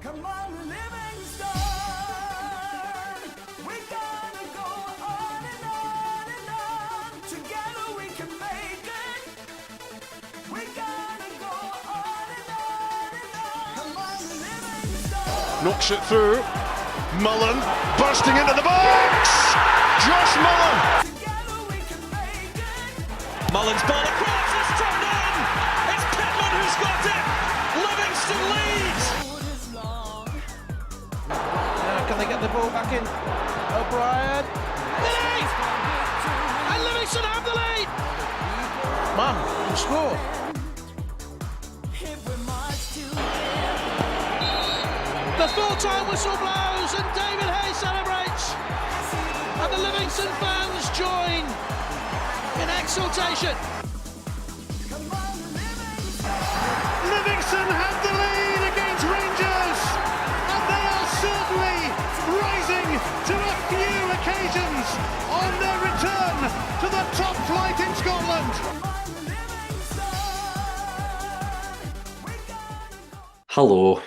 Come on, Livingston. We gotta go on and on and on. Together we can make it. We gotta go on and on and on. Come on, Livingston. Knocks it through. Mullen bursting into the box. Josh Mullen. Together we can make it. Mullen's ball across, it's turned in! It's Pittman who's got it! Livingston leads! Road is long. Can they get the ball back in? O'Brien. Lead! And Livingston have the lead! Man, can score. If we march together. The full-time whistle blows and David Hayes celebrates! And the Livingston fans join in exultation. Come on, Livingston. Livingston have the lead against Rangers, and they are certainly rising to a few occasions on their return to the top flight in Scotland. Come on, Livingston. We gotta go. Hello,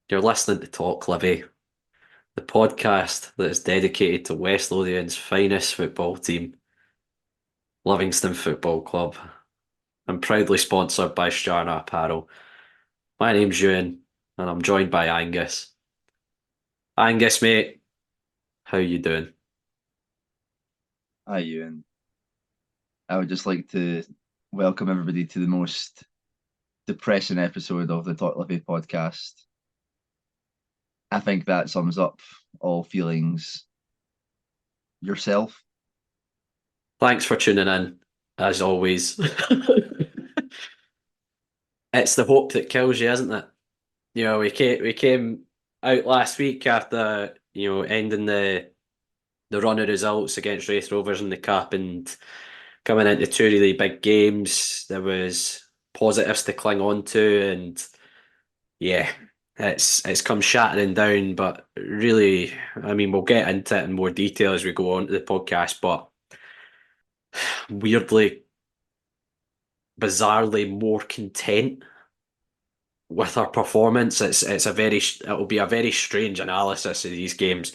you're listening to Talk Livi, the podcast that is dedicated to West Lothian's finest football team, Livingston Football Club, and proudly sponsored by Starna Apparel. My name's Euan, and I'm joined by Angus. Angus, mate, how you doing? Hi, Euan. I would just like to welcome everybody to the most depressing episode of the Talk Livi podcast. I think that sums up all feelings. Yourself? Thanks for tuning in, as always. It's the hope that kills you, isn't it? You know, we came out last week after, ending the run of results against Wraith Rovers in the Cup and coming into two really big games. There was positives to cling on to, and yeah, it's come shattering down. But really, I mean, we'll get into it in more detail as we go on to the podcast, but weirdly, bizarrely more content with our performance. It'll be a very strange analysis of these games,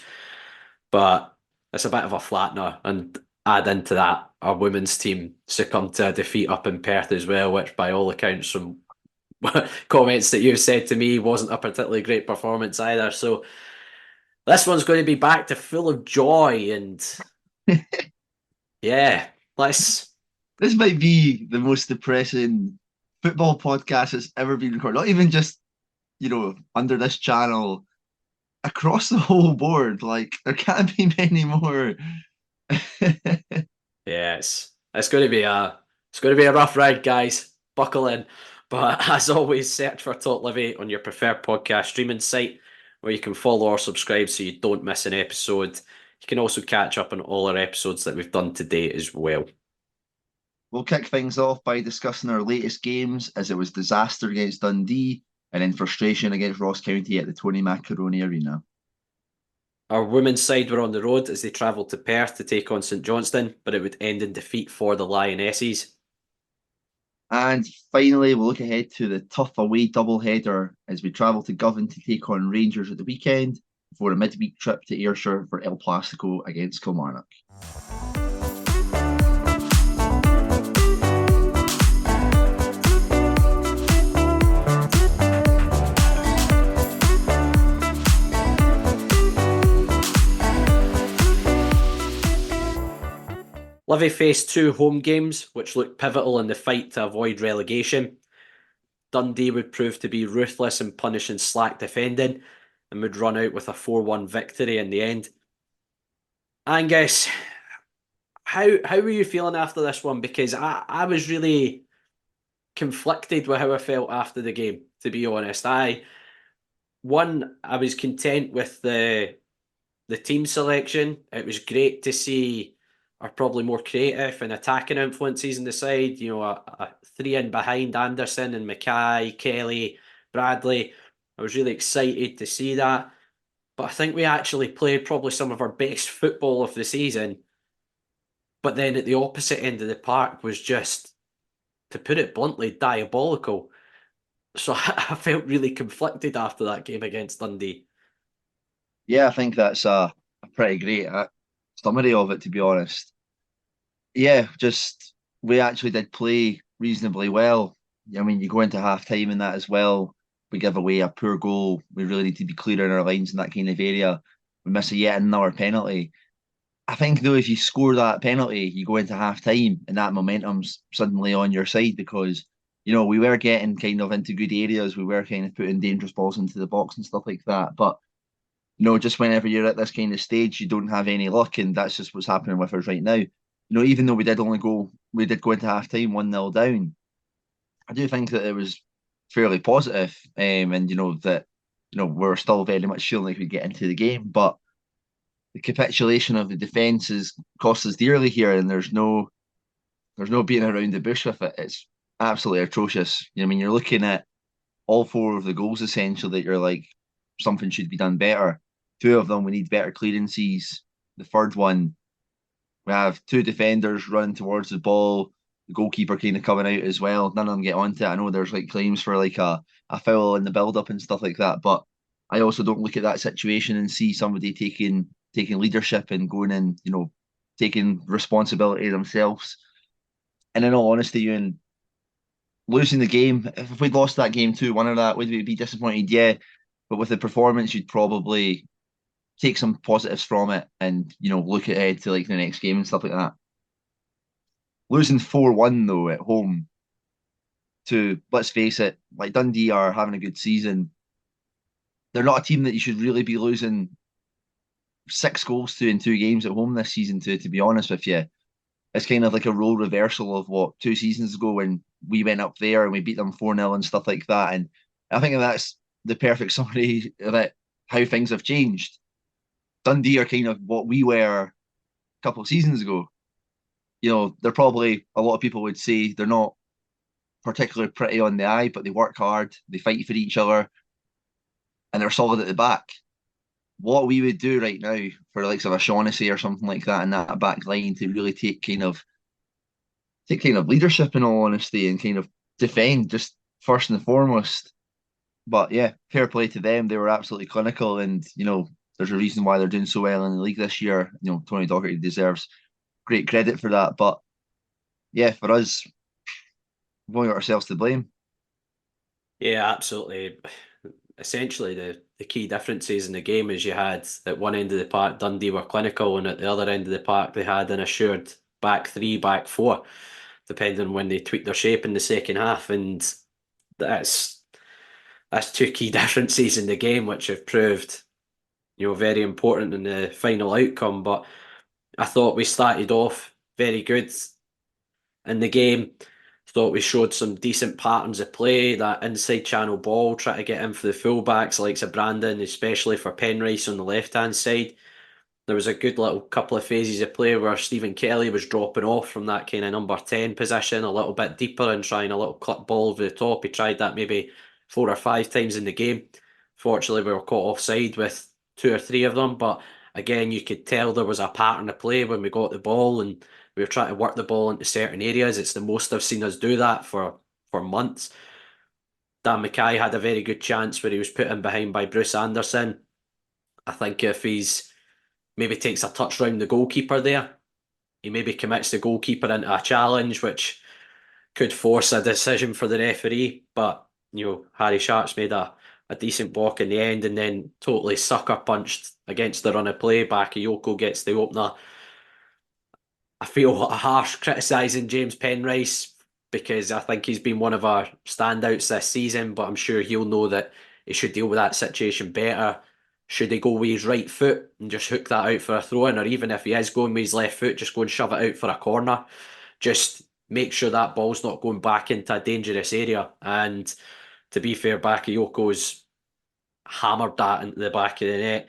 but it's a bit of a flattener. And add into that, our women's team succumbed to a defeat up in Perth as well, which by all accounts from comments that you've said to me wasn't a particularly great performance either. So this one's going to be back to full of joy and yeah. This might be the most depressing football podcast that's ever been recorded. Not even just, under this channel, across the whole board. Like, there can't be many more. Yeah, it's going to be a rough ride, guys. Buckle in. But as always, search for Talk Livi on your preferred podcast streaming site, where you can follow or subscribe so you don't miss an episode. You can also catch up on all our episodes that we've done to date as well. We'll kick things off by discussing our latest games, as it was disaster against Dundee and then frustration against Ross County at the Tony Macaroni Arena. Our women's side were on the road as they travelled to Perth to take on St Johnstone, but it would end in defeat for the Lionesses. And finally, we'll look ahead to the tough away doubleheader as we travel to Govan to take on Rangers at the weekend before a midweek trip to Ayrshire for El Plastico against Kilmarnock. Livi faced two home games, which looked pivotal in the fight to avoid relegation. Dundee would prove to be ruthless in punishing slack defending and would run out with a 4-1 victory in the end. Angus, how were you feeling after this one? Because I was really conflicted with how I felt after the game, to be honest. I was content with the team selection. It was great to see are probably more creative and attacking influences in the side. A three in behind Anderson and Mackay, Kelly, Bradley. I was really excited to see that. But I think we actually played probably some of our best football of the season. But then at the opposite end of the park was just, to put it bluntly, diabolical. So I felt really conflicted after that game against Dundee. Yeah, I think that's a pretty great summary of it, to be honest. Yeah, just we actually did play reasonably well. I mean, you go into half time in that as well. We give away a poor goal. We really need to be clear in our lines in that kind of area. We miss a yet another penalty. I think though, if you score that penalty, you go into half time and that momentum's suddenly on your side because we were getting kind of into good areas. We were kind of putting dangerous balls into the box and stuff like that. But just whenever you're at this kind of stage, you don't have any luck, and that's just what's happening with us right now. Even though we did go into half time 1-0 down. I do think that it was fairly positive, and that we're still very much feeling like we get into the game, but the capitulation of the defence has cost us dearly here, and there's no beating around the bush with it. It's absolutely atrocious. I mean, you're looking at all four of the goals essentially that you're like something should be done better. Two of them we need better clearances. The third one, we have two defenders running towards the ball. The goalkeeper kind of coming out as well. None of them get onto it. I know there's like claims for like a foul in the build up and stuff like that, but I also don't look at that situation and see somebody taking leadership and going and taking responsibility themselves. And in all honesty, Euan, losing the game, if we'd lost that game 2-1 or that, would we be disappointed? Yeah, but with the performance, you'd probably take some positives from it and look ahead to like the next game and stuff like that. Losing 4-1 though at home to, let's face it, like Dundee are having a good season. They're not a team that you should really be losing 6 goals to in 2 games at home this season to be honest with you. It's kind of like a role reversal of what 2 seasons ago when we went up there and we beat them 4-0 and stuff like that. And I think that's the perfect summary of it, how things have changed. Dundee are kind of what we were a couple of seasons ago. They're probably, a lot of people would say they're not particularly pretty on the eye, but they work hard, they fight for each other, and they're solid at the back. What we would do right now for the likes of a Shaughnessy or something like that in that back line to really take kind of leadership in all honesty and kind of defend just first and foremost. But yeah, fair play to them. They were absolutely clinical, and there's a reason why they're doing so well in the league this year. Tony Docherty deserves great credit for that. But yeah, for us, we've only got ourselves to blame. Yeah, absolutely. Essentially, the key differences in the game is you had at one end of the park, Dundee were clinical, and at the other end of the park, they had an assured back 3, back 4, depending on when they tweaked their shape in the second half. And that's 2 key differences in the game, which have proved very important in the final outcome. But I thought we started off very good in the game. Thought we showed some decent patterns of play, that inside channel ball, try to get in for the fullbacks like Brandon, especially for Penrice on the left-hand side. There was a good little couple of phases of play where Stephen Kelly was dropping off from that kind of number 10 position a little bit deeper and trying a little clip ball over the top. He tried that maybe 4 or 5 times in the game. Fortunately, we were caught offside with 2 or 3 of them, but again, you could tell there was a pattern of play when we got the ball and we were trying to work the ball into certain areas. It's the most I've seen us do that for months. Dan Mackay had a very good chance where he was put in behind by Bruce Anderson. I think if he's maybe takes a touch round the goalkeeper there, he maybe commits the goalkeeper into a challenge, which could force a decision for the referee. But Harry Sharp's made a decent block in the end and then totally sucker punched against the run of play. Bakayoko gets the opener. I feel harsh criticising James Penrice because I think he's been one of our standouts this season, but I'm sure he'll know that he should deal with that situation better. Should he go with his right foot and just hook that out for a throw in, or even if he is going with his left foot, just go and shove it out for a corner. Just make sure that ball's not going back into a dangerous area. And to be fair, Bakayoko's hammered that into the back of the net.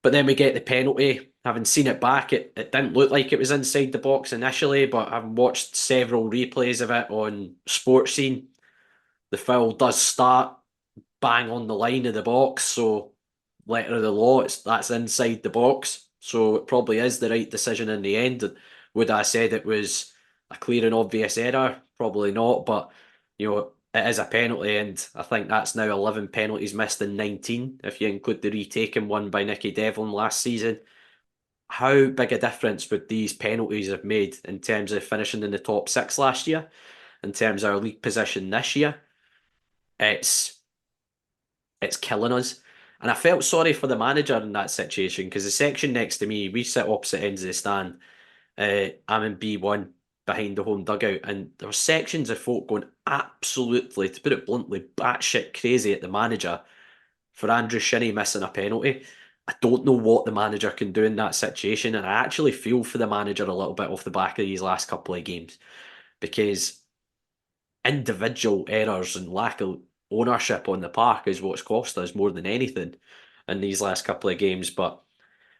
But then we get the penalty. Having seen it back, it didn't look like it was inside the box initially, but having watched several replays of it on Sports Scene, the foul does start bang on the line of the box. So, letter of the law, that's inside the box. So it probably is the right decision in the end. Would I said it was a clear and obvious error? Probably not. But it is a penalty, and I think that's now 11 penalties missed in 19, if you include the retaken one by Nicky Devlin last season. How big a difference would these penalties have made in terms of finishing in the top six last year, in terms of our league position this year? It's killing us. And I felt sorry for the manager in that situation, because the section next to me, we sit opposite ends of the stand. I'm in B1 behind the home dugout, and there were sections of folk going absolutely, to put it bluntly, batshit crazy at the manager for Andrew Shinnie missing a penalty. I don't know what the manager can do in that situation, and I actually feel for the manager a little bit off the back of these last couple of games, because individual errors and lack of ownership on the park is what's cost us more than anything in these last couple of games. But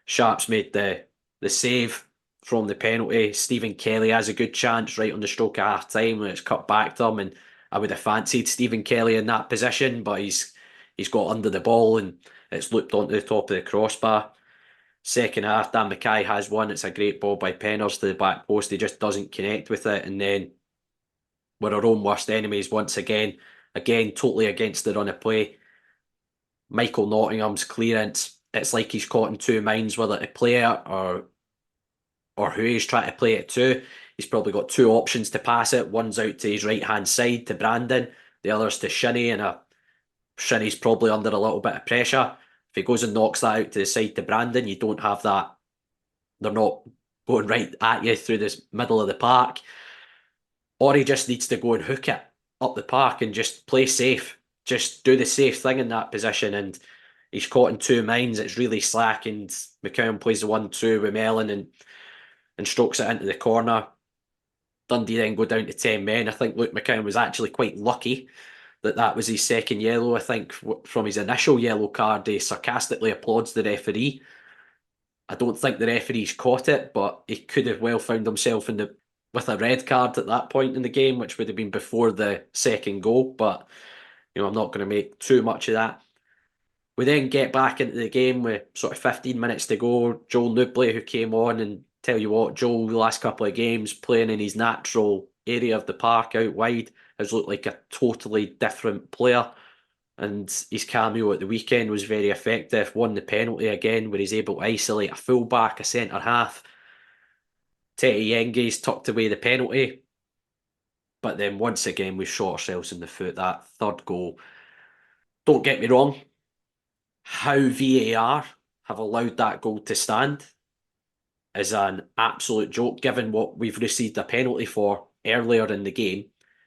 Sharp's made the save from the penalty. Stephen Kelly has a good chance right on the stroke of half time when it's cut back to him, and I would have fancied Stephen Kelly in that position, but he's got under the ball and it's looped onto the top of the crossbar. Second half, Dan Mackay has one. It's a great ball by Penners to the back post. He just doesn't connect with it, and then we're our own worst enemies once again. Again, totally against the run of play. Michael Nottingham's clearance, it's like he's caught in two minds whether to play it or who he's trying to play it to. He's probably got two options to pass it. One's out to his right-hand side to Brandon. The other's to Shinnie, and Shinnie's probably under a little bit of pressure. If he goes and knocks that out to the side to Brandon, you don't have that. They're not going right at you through this middle of the park. Or he just needs to go and hook it up the park and just play safe. Just do the safe thing in that position. And he's caught in two minds. It's really slack, and McCown plays the 1-2 with Mellon and strokes it into the corner. Dundee then go down to 10 men. I think Luke McCown was actually quite lucky that was his second yellow. I think from his initial yellow card, he sarcastically applauds the referee. I don't think the referee's caught it, but he could have well found himself with a red card at that point in the game, which would have been before the second goal. But I'm not going to make too much of that. We then get back into the game with sort of 15 minutes to go. Joel Nubley, who came on, and tell you what, Joel, the last couple of games, playing in his natural area of the park out wide, has looked like a totally different player. And his cameo at the weekend was very effective. Won the penalty again, where he's able to isolate a full-back, a centre-half. Teddy Yengi's tucked away the penalty. But then once again, we shot ourselves in the foot. That third goal. Don't get me wrong. How VAR have allowed that goal to stand is an absolute joke, given what we've received a penalty for earlier in the game.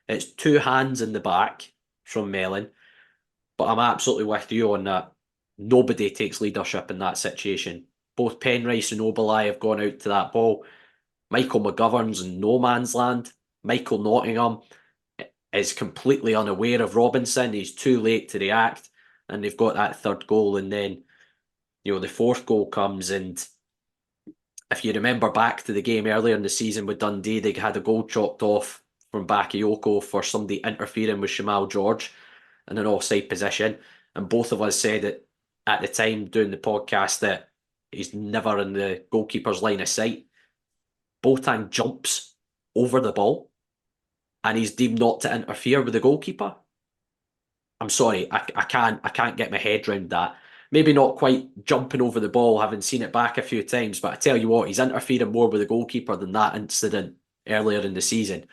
It's two hands in the back from Mellon. But I'm absolutely with you on that. Nobody takes leadership in that situation. Both Penrice and Oberlai have gone out to that ball. Michael McGovern's in no man's land. Michael Nottingham is completely unaware of Robinson. He's too late to react. And they've got that third goal. And then, the fourth goal comes. And if you remember back to the game earlier in the season with Dundee, they had a goal chopped off from Bakayoko for somebody interfering with Shamal George in an offside position. And both of us said it at the time doing the podcast that he's never in the goalkeeper's line of sight. Boateng jumps over the ball and he's deemed not to interfere with the goalkeeper. I'm sorry, I can't get my head around that. Maybe not quite jumping over the ball, having seen it back a few times, but I tell you what, he's interfering more with the goalkeeper than that incident earlier in the season.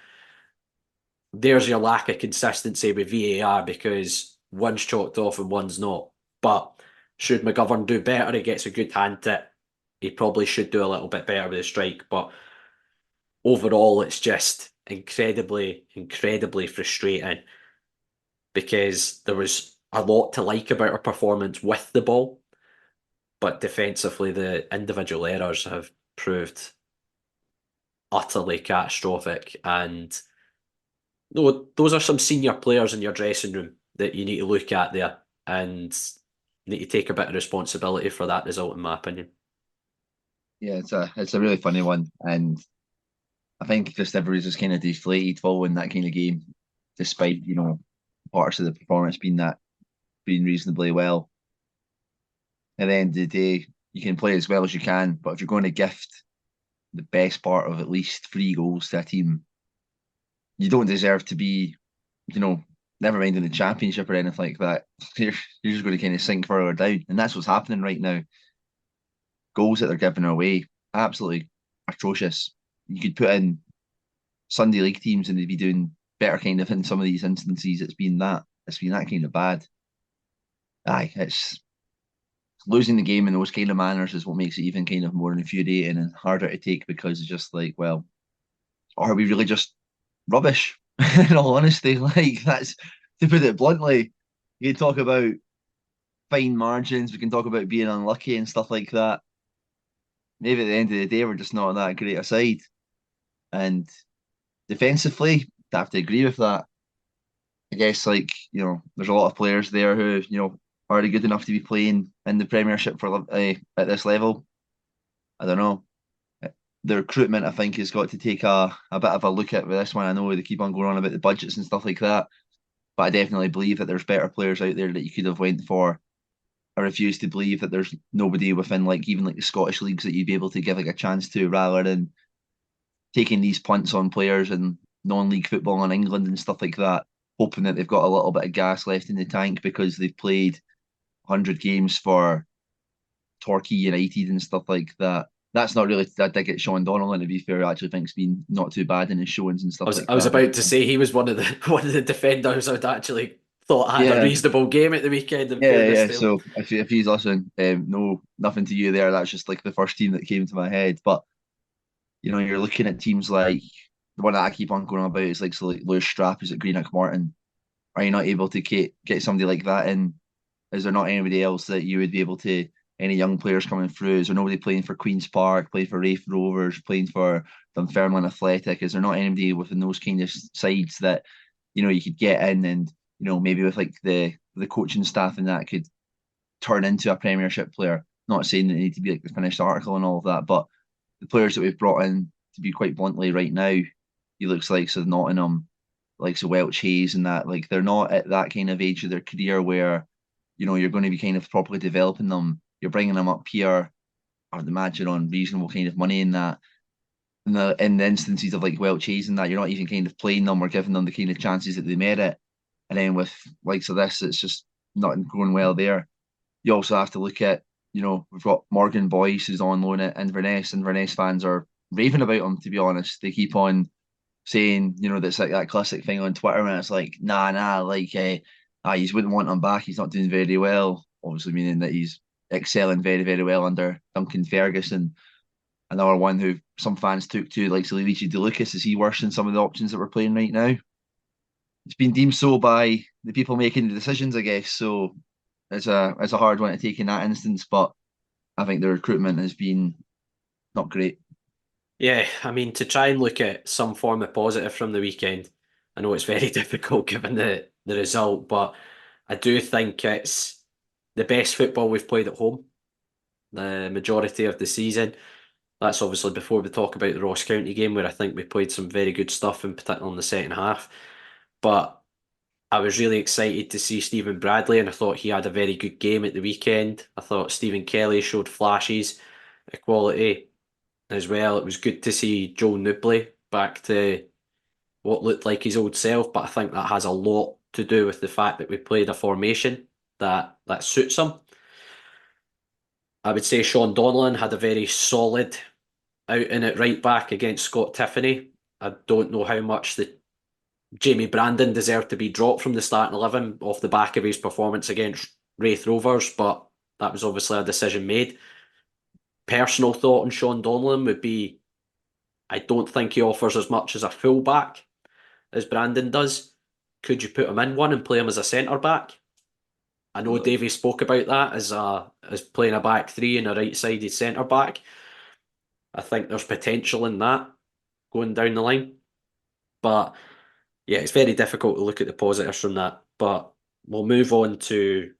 There's your lack of consistency with VAR, because one's chalked off and one's not. But should McGovern do better, he gets a good hand to it. He probably should do a little bit better with the strike. But overall, it's just incredibly, incredibly frustrating, because there was a lot to like about our performance with the ball. But defensively, the individual errors have proved utterly catastrophic. And those are some senior players in your dressing room that you need to look at there and need to take a bit of responsibility for that result, in my opinion. Yeah, it's a really funny one, and I think just everybody's just kind of deflated following that kind of game, despite parts of the performance being reasonably well. At the end of the day, you can play as well as you can, but if you're going to gift the best part of at least 3 goals to a team, you don't deserve to be, never mind in the Championship or anything like that. You're just going to kind of sink further down, and that's what's happening right now. Goals that they're giving away, absolutely atrocious. You could put in Sunday League teams and they'd be doing better kind of in some of these instances. It's been that kind of bad. Aye, it's losing the game in those kind of manners is what makes it even kind of more infuriating and harder to take, because it's just like, well, are we really just rubbish? In all honesty, like, that's, to put it bluntly. You can talk about fine margins, we can talk about being unlucky and stuff like that. Maybe at the end of the day, we're just not that great a side. And defensively, I have to agree with that. I guess, like, there's a lot of players there who, are they good enough to be playing in the Premiership for at this level? I don't know. The recruitment, I think, has got to take a bit of a look at with this one. I know they keep on going on about the budgets and stuff like that, but I definitely believe that there's better players out there that you could have went for. I refuse to believe that there's nobody within, like, even like the Scottish leagues that you'd be able to give like a chance to, rather than taking these punts on players in non-league football in England and stuff like that, hoping that they've got a little bit of gas left in the tank because they've played 100 games for Torquay United and stuff like that. That's not really that dig at Sean Donnellan, to be fair. I actually think he's been not too bad in his showings and stuff like that. I was about to say he was one of the defenders I'd actually thought had a reasonable game at the weekend. Yeah. So if he's listening, no, nothing to you there. That's just like the first team that came to my head. But you're looking at teams like the one that I keep on going on about is like, so like Lewis Strapp, who's at Greenock Morton. Are you not able to get somebody like that in? Is there not anybody else that you would be able to? Any young players coming through? Is there nobody playing for Queen's Park, playing for Raith Rovers, playing for Dunfermline Athletic? Is there not anybody within those kind of sides that you could get in, and maybe with like the coaching staff and that could turn into a Premiership player? Not saying that they need to be like the finished article and all of that, but the players that we've brought in, to be quite bluntly, right now, he looks like so Nottingham, like so Welch Hayes and that, like, they're not at that kind of age of their career where you're going to be kind of properly developing them. You're bringing them up here, I'd imagine, on reasonable kind of money in that. In the instances of like Welch Hayes and that, you're not even kind of playing them or giving them the kind of chances that they merit. And then with likes of this, it's just not going well there. You also have to look at, we've got Morgan Boyce who's on loan at Inverness, and Inverness fans are raving about him, to be honest. They keep on saying, that's like that classic thing on Twitter, and it's like, nah, like, you wouldn't want him back. He's not doing very well. Obviously, meaning that he's excelling very, very well under Duncan Ferguson. Another one who some fans took to, like Luigi De Lucas. Is he worse than some of the options that we're playing right now? It's been deemed so by the people making the decisions, I guess. So it's a hard one to take in that instance, but I think the recruitment has been not great. Yeah, I mean, to try and look at some form of positive from the weekend, I know it's very difficult given the result, but I do think it's the best football we've played at home the majority of the season. That's obviously before we talk about the Ross County game, where I think we played some very good stuff, in particular in the second half. But I was really excited to see Stephen Bradley, and I thought he had a very good game at the weekend. I thought Stephen Kelly showed flashes of quality as well. It was good to see Joel Nubley back to what looked like his old self, but I think that has a lot to do with the fact that we played a formation that suits him. I would say Sean Donnellan had a very solid outing at right back against Scott Tiffany. I don't know how much Jamie Brandon deserved to be dropped from the starting 11 off the back of his performance against Raith Rovers, but that was obviously a decision made. Personal thought on Sean Donnellan would be, I don't think he offers as much as a full-back as Brandon does. Could you put him in one and play him as a centre-back? I know Davey spoke about that as playing a back three and a right-sided centre-back. I think there's potential in that going down the line. But yeah, it's very difficult to look at the positives from that. But we'll move on to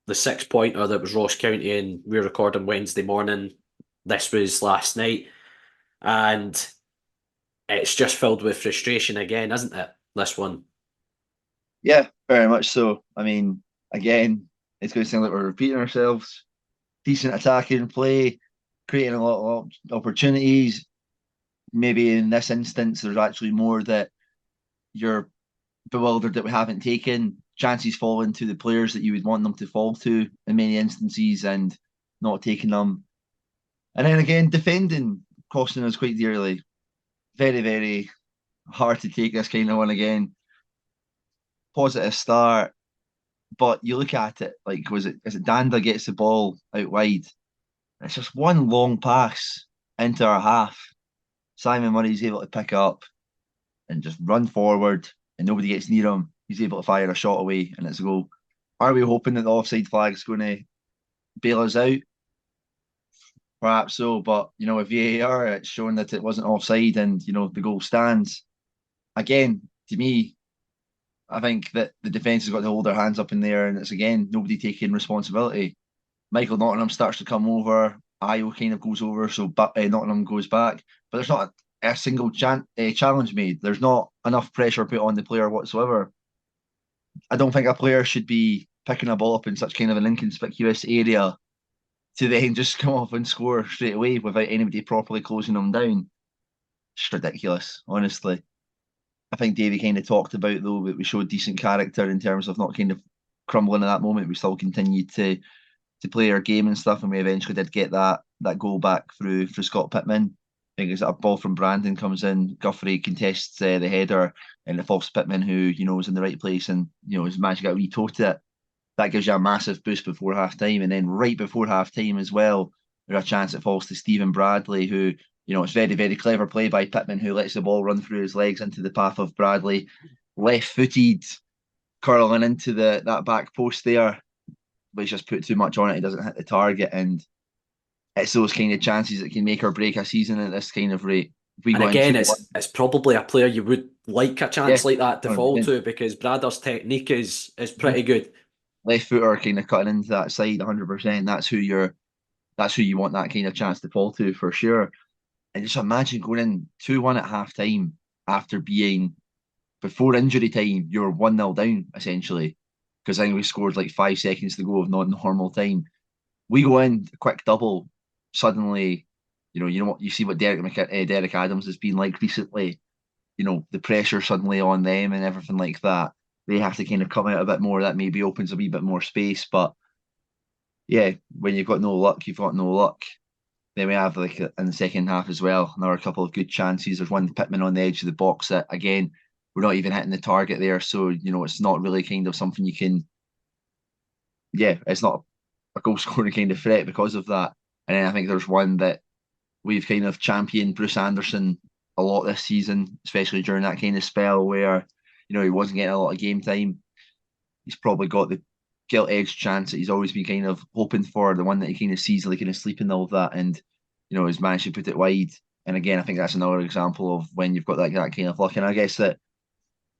the 6-pointer that was Ross County, and we're recording Wednesday morning. This was last night. And it's just filled with frustration again, isn't it? This one. Yeah, very much so. I mean, again, it's going to sound like we're repeating ourselves. Decent attacking play, creating a lot of opportunities. Maybe in this instance, there's actually more that you're bewildered that we haven't taken chances falling to the players that you would want them to fall to in many instances and not taking them. And then again, defending costing us quite dearly. Very, very hard to take this kind of one again. Positive start, but you look at it like, is it Danda gets the ball out wide? It's just one long pass into our half. Simon Murray's able to pick up and just run forward, and nobody gets near him. He's able to fire a shot away, and it's a goal. Are we hoping that the offside flag is going to bail us out? Perhaps so, but with VAR, it's shown that it wasn't offside, and the goal stands. Again, to me, I think that the defence has got to hold their hands up in there, and it's again nobody taking responsibility. Michael Nottingham starts to come over. Ayo kind of goes over, so Nottingham goes back. But there's not a single challenge made. There's not enough pressure put on the player whatsoever. I don't think a player should be picking a ball up in such kind of an inconspicuous area to then just come off and score straight away without anybody properly closing them down. It's ridiculous, honestly. I think Davey kind of talked about, though, that we showed decent character in terms of not kind of crumbling at that moment. We still continued to play our game and stuff, and we eventually did get that goal back through Scott Pittman. I think it's a ball from Brandon comes in, Guthrie contests the header, and it falls to Pittman, who is in the right place and has managed to get a wee toe to it. That gives you a massive boost before half time, and then right before half time as well, there's a chance it falls to Stephen Bradley, who it's very, very clever play by Pittman, who lets the ball run through his legs into the path of Bradley, left-footed, curling into that back post there. But he's just put too much on it. He doesn't hit the target, and it's those kind of chances that can make or break a season at this kind of rate. And again, it's probably a player you would like a chance like that to fall to, because Brader's technique is pretty good. Left footer kind of cutting into that side 100%. That's who you want that kind of chance to fall to for sure. And just imagine going in 2-1 at half time after being, before injury time, you're 1-0 down essentially. Because I think we scored like 5 seconds to go of not normal time. We go in, a quick double, suddenly, you see what Derek Adams has been like recently. The pressure suddenly on them and everything like that. They have to kind of come out a bit more. That maybe opens a wee bit more space. But yeah, when you've got no luck, you've got no luck. Then we have, like, in the second half as well, another couple of good chances. There's one Pittman on the edge of the box that, again, we're not even hitting the target there. So, it's not really kind of something you can, it's not a goal scoring kind of threat because of that. And then I think there's one that we've kind of championed Bruce Anderson a lot this season, especially during that kind of spell where, he wasn't getting a lot of game time. He's probably got the gilt-edged chance that he's always been kind of hoping for, the one that he kind of sees like kind of sleeping all of that, and has managed to put it wide. And again, I think that's another example of when you've got that kind of luck. And I guess that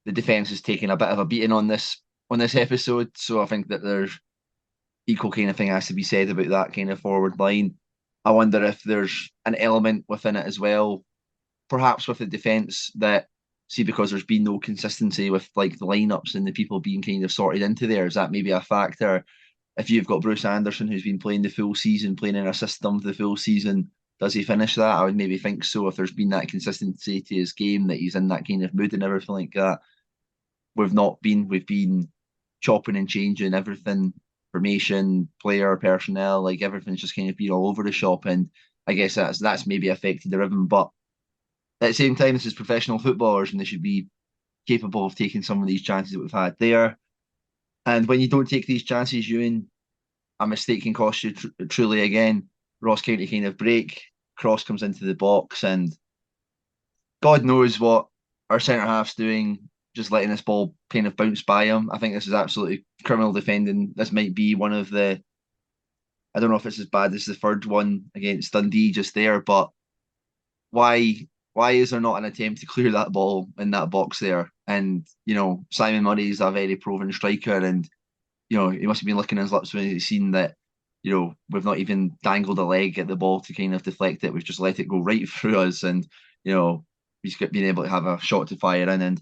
the defence has taken a bit of a beating on this episode, so I think that there's equal kind of thing has to be said about that kind of forward line. I wonder if there's an element within it as well, perhaps with the defence, that because there's been no consistency with like the lineups and the people being kind of sorted into there, is that maybe a factor? If you've got Bruce Anderson who's been playing the full season, playing in a system the full season, does he finish that? I would maybe think so, if there's been that consistency to his game, that he's in that kind of mood and everything like that. We've been chopping and changing everything, formation, player, personnel, like everything's just kind of been all over the shop, and I guess that's maybe affected the rhythm. But at the same time, this is professional footballers, and they should be capable of taking some of these chances that we've had there. And when you don't take these chances, Euan, a mistake can cost you truly again. Ross County kind of break, cross comes into the box, and God knows what our centre half's doing, just letting this ball kind of bounce by him. I think this is absolutely criminal defending. This might be one of the, I don't know if it's as bad as the third one against Dundee just there, but why is there not an attempt to clear that ball in that box there? And, Simon Murray is a very proven striker, and, he must have been licking his lips when he's seen that, we've not even dangled a leg at the ball to kind of deflect it. We've just let it go right through us, and, he's been able to have a shot to fire in. And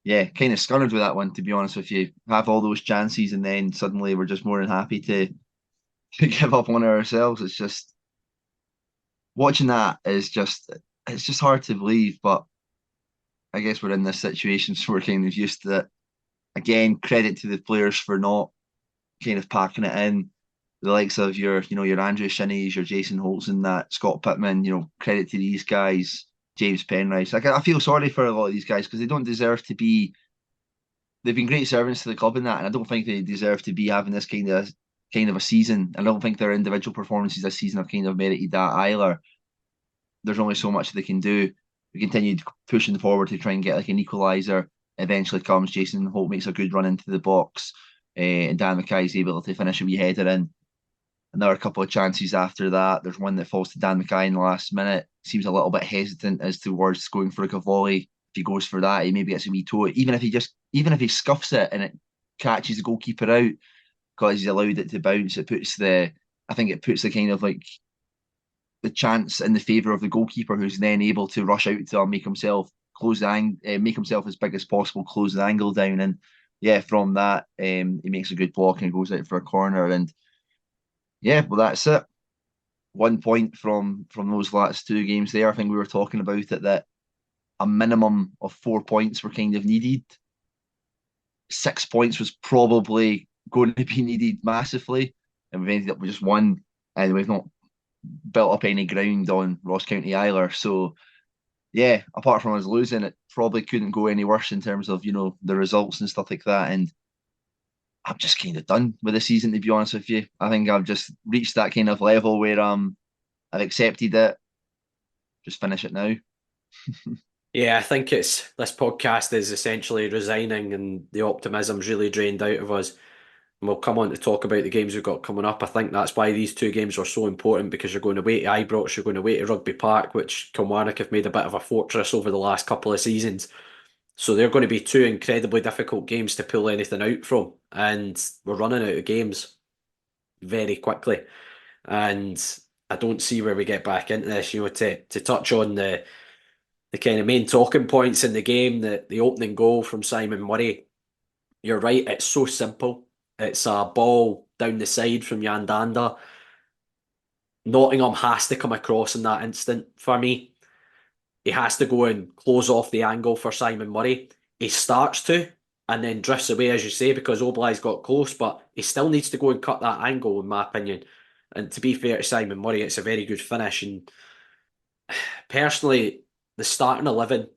yeah, kind of scunnered with that one, to be honest with you. Have all those chances, and then suddenly we're just more than happy to give up on ourselves. It's just, watching that is just, it's just hard to believe. But I guess we're in this situation, so we're kind of used to it. Again, credit to the players for not kind of packing it in. The likes of your Andrew Shinnies, your Jason Holtz and that, Scott Pittman, credit to these guys, James Penrice. I feel sorry for a lot of these guys because they don't deserve to be. They've been great servants to the club in that, and I don't think they deserve to be having this kind of a season. I don't think their individual performances this season have kind of merited that either. There's only so much they can do. We continued pushing forward to try and get like an equaliser. Eventually comes Jason Holt makes a good run into the box, and Dan Mackay is able to finish a wee header in. Another couple of chances after that. There's one that falls to Dan Mackay in the last minute. Seems a little bit hesitant as towards going for a volley. If he goes for that, he maybe gets a wee toe. Even if he scuffs it and it catches the goalkeeper out because he's allowed it to bounce, it puts the kind of like the chance in the favour of the goalkeeper, who's then able to rush out to make himself make himself as big as possible, close the angle down, and from that he makes a good block and goes out for a corner. And well, that's it. 1 point from those last two games there. I think we were talking about it that a minimum of 4 points were kind of needed. 6 points was probably going to be needed massively, and we've ended up with just one, and we've not built up any ground on Ross County either. So apart from us losing, it probably couldn't go any worse in terms of the results and stuff like that. And I'm just kind of done with the season, to be honest with you. I think I've just reached that kind of level where I've accepted it. Just finish it now. Yeah, I think this podcast is essentially resigning, and the optimism's really drained out of us. And we'll come on to talk about the games we've got coming up. I think that's why these two games are so important, because you're going away to Ibrox, you're going away to Rugby Park, which Kilmarnock have made a bit of a fortress over the last couple of seasons. So they're going to be two incredibly difficult games to pull anything out from. And we're running out of games very quickly. And I don't see where we get back into this. To touch on the kind of main talking points in the game, the opening goal from Simon Murray, you're right, it's so simple. It's a ball down the side from Yandanda. Nottingham has to come across in that instant for me. He has to go and close off the angle for Simon Murray. He starts to, and then drifts away, as you say, because Oblai's got close, but he still needs to go and cut that angle, in my opinion. And to be fair to Simon Murray, it's a very good finish. And personally, the starting 11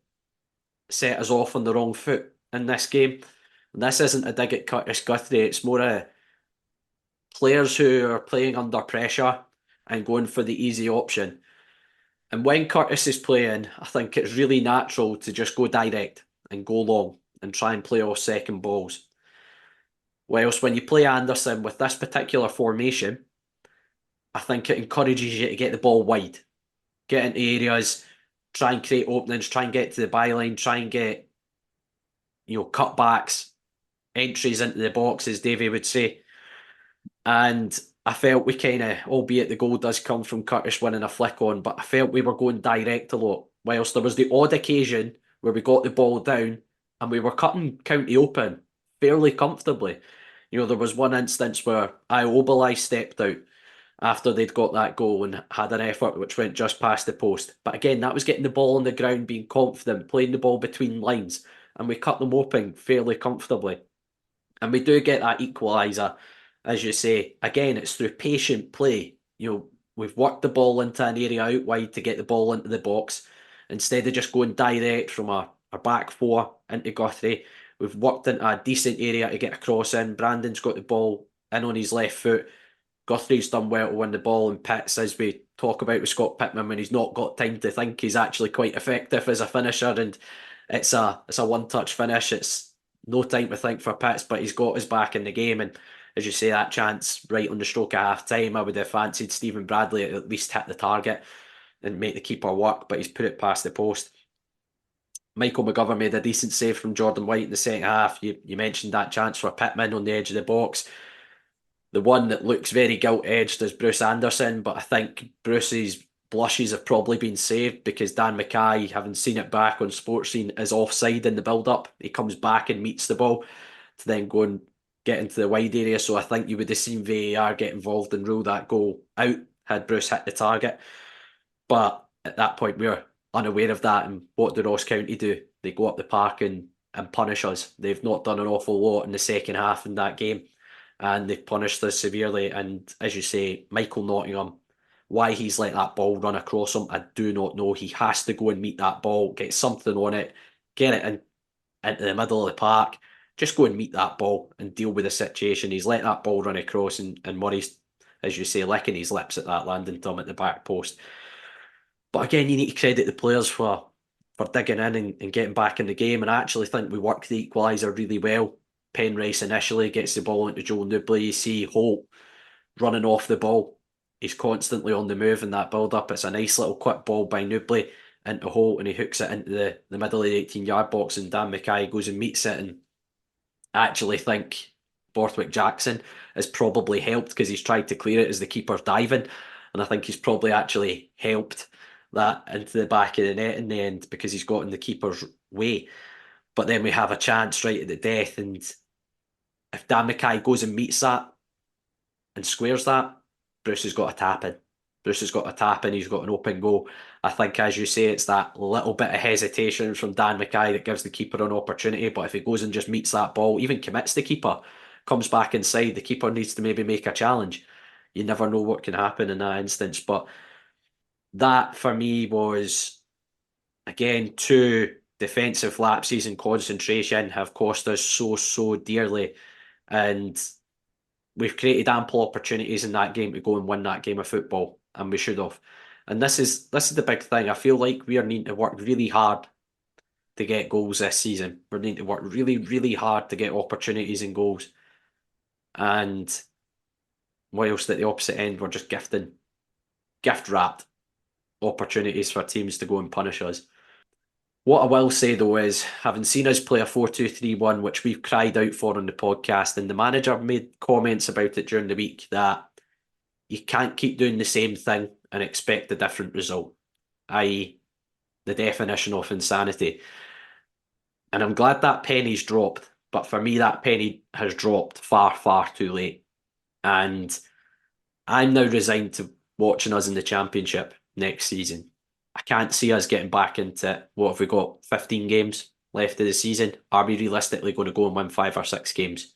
set us off on the wrong foot in this game. And this isn't a dig at Curtis Guthrie, it's more a players who are playing under pressure and going for the easy option. And when Curtis is playing, I think it's really natural to just go direct and go long and try and play off second balls. Whilst when you play Anderson with this particular formation, I think it encourages you to get the ball wide, get into areas, try and create openings, try and get to the byline, try and get cutbacks, entries into the box, as Davey would say. And I felt we kind of, albeit the goal does come from Curtis winning a flick on, but I felt we were going direct a lot. Whilst there was the odd occasion where we got the ball down and we were cutting County open fairly comfortably. There was one instance where Oblai stepped out after they'd got that goal and had an effort which went just past the post. But again, that was getting the ball on the ground, being confident, playing the ball between lines, and we cut them open fairly comfortably. And we do get that equaliser, as you say. Again, it's through patient play. We've worked the ball into an area out wide to get the ball into the box. Instead of just going direct from our back four into Guthrie, we've worked into a decent area to get a cross in. Brandon's got the ball in on his left foot. Guthrie's done well to win the ball, and Pitts, as we talk about with Scott Pittman, when he's not got time to think, he's actually quite effective as a finisher, and it's a one-touch finish. It's no time to think for Pitts, but he's got his back in the game. And as you say, that chance right on the stroke of half-time, I would have fancied Stephen Bradley to at least hit the target and make the keeper work, but he's put it past the post. Michael McGovern made a decent save from Jordan White in the second half. You mentioned that chance for Pittman on the edge of the box. The one that looks very gilt-edged is Bruce Anderson, but I think Bruce's blushes have probably been saved because Dan Mackay, having seen it back on Sports Scene, is offside in the build-up. He comes back and meets the ball to then go and get into the wide area. So I think you would have seen VAR get involved and rule that goal out had Bruce hit the target. But at that point, we were unaware of that. And what did Ross County do? they go up the park and punish us. They've not done an awful lot in the second half in that game, and they've punished us severely. And as you say, Michael Nottingham, why he's let that ball run across him, I do not know. He has to go and meet that ball, get something on it, get it into the middle of the park. Just go and meet that ball and deal with the situation. He's let that ball run across, and Murray's, as you say, licking his lips at that landing Tom at the back post. But again, you need to credit the players for digging in and getting back in the game. And I actually think we worked the equaliser really well. Penrice initially gets the ball into Joel Newbley. You see Holt running off the ball. He's constantly on the move in that build-up. It's a nice little quick ball by Newbley into Holt, and he hooks it into the middle of the 18-yard box, and Dan Mackay goes and meets it. And I actually think Borthwick Jackson has probably helped because he's tried to clear it as the keeper's diving, and I think he's probably actually helped that into the back of the net in the end because he's got in the keeper's way. But then we have a chance right at the death, and if Dan Mackay goes and meets that and squares that, Bruce has got a tap in. Bruce has got a tap in, he's got an open goal. I think, as you say, it's that little bit of hesitation from Dan Mackay that gives the keeper an opportunity. But if he goes and just meets that ball, even commits the keeper, comes back inside, the keeper needs to maybe make a challenge. You never know what can happen in that instance. But that, for me, was, again, two defensive lapses in concentration have cost us so dearly. And we've created ample opportunities in that game to go and win that game of football, and we should have. And this is the big thing. I feel like we are needing to work really hard to get goals this season. We're needing to work really hard to get opportunities and goals. And whilst at the opposite end, we're just gift-wrapped opportunities for teams to go and punish us. What I will say, though, is having seen us play a 4-2-3-1, which we've cried out for on the podcast, and the manager made comments about it during the week, that you can't keep doing the same thing and expect a different result, i.e. the definition of insanity. And I'm glad that penny's dropped, but for me that penny has dropped far too late. And I'm now resigned to watching us in the Championship next season. I can't see us getting back into, what have we got, 15 games left of the season? Are we realistically going to go and win 5 or 6 games?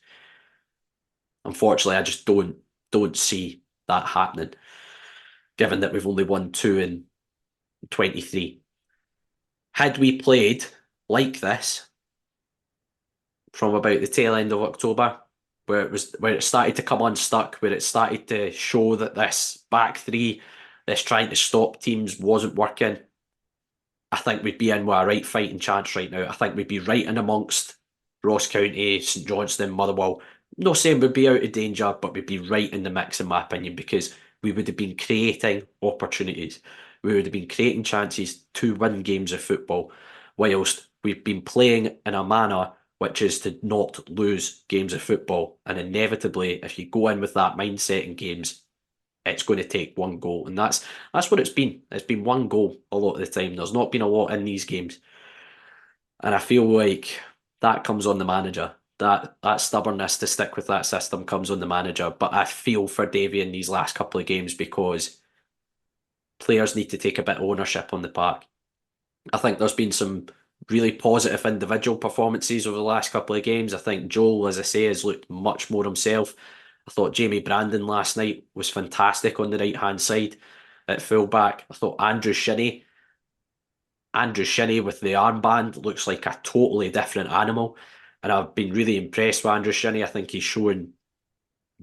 Unfortunately, I just don't see that happening, given that we've only won 2 in 23. Had we played like this from about the tail end of October, where it started to come unstuck, where it started to show that this back three, this trying to stop teams wasn't working, I think we'd be in with a right fighting chance right now. I think we'd be right in amongst Ross County, St Johnstone, Motherwell. No saying we'd be out of danger, but we'd be right in the mix, in my opinion, because we would have been creating opportunities. We would have been creating chances to win games of football, whilst we've been playing in a manner which is to not lose games of football. And inevitably, if you go in with that mindset in games, it's going to take one goal. And that's what it's been. It's been one goal a lot of the time. There's not been a lot in these games. And I feel like that comes on the manager. That stubbornness to stick with that system comes on the manager. But I feel for Davy in these last couple of games because players need to take a bit of ownership on the park. I think there's been some really positive individual performances over the last couple of games. I think Joel, as I say, has looked much more himself. I thought Jamie Brandon last night was fantastic on the right-hand side at fullback. I thought Andrew Shinnie with the armband looks like a totally different animal. And I've been really impressed with Andrew Shinnie. I think he's shown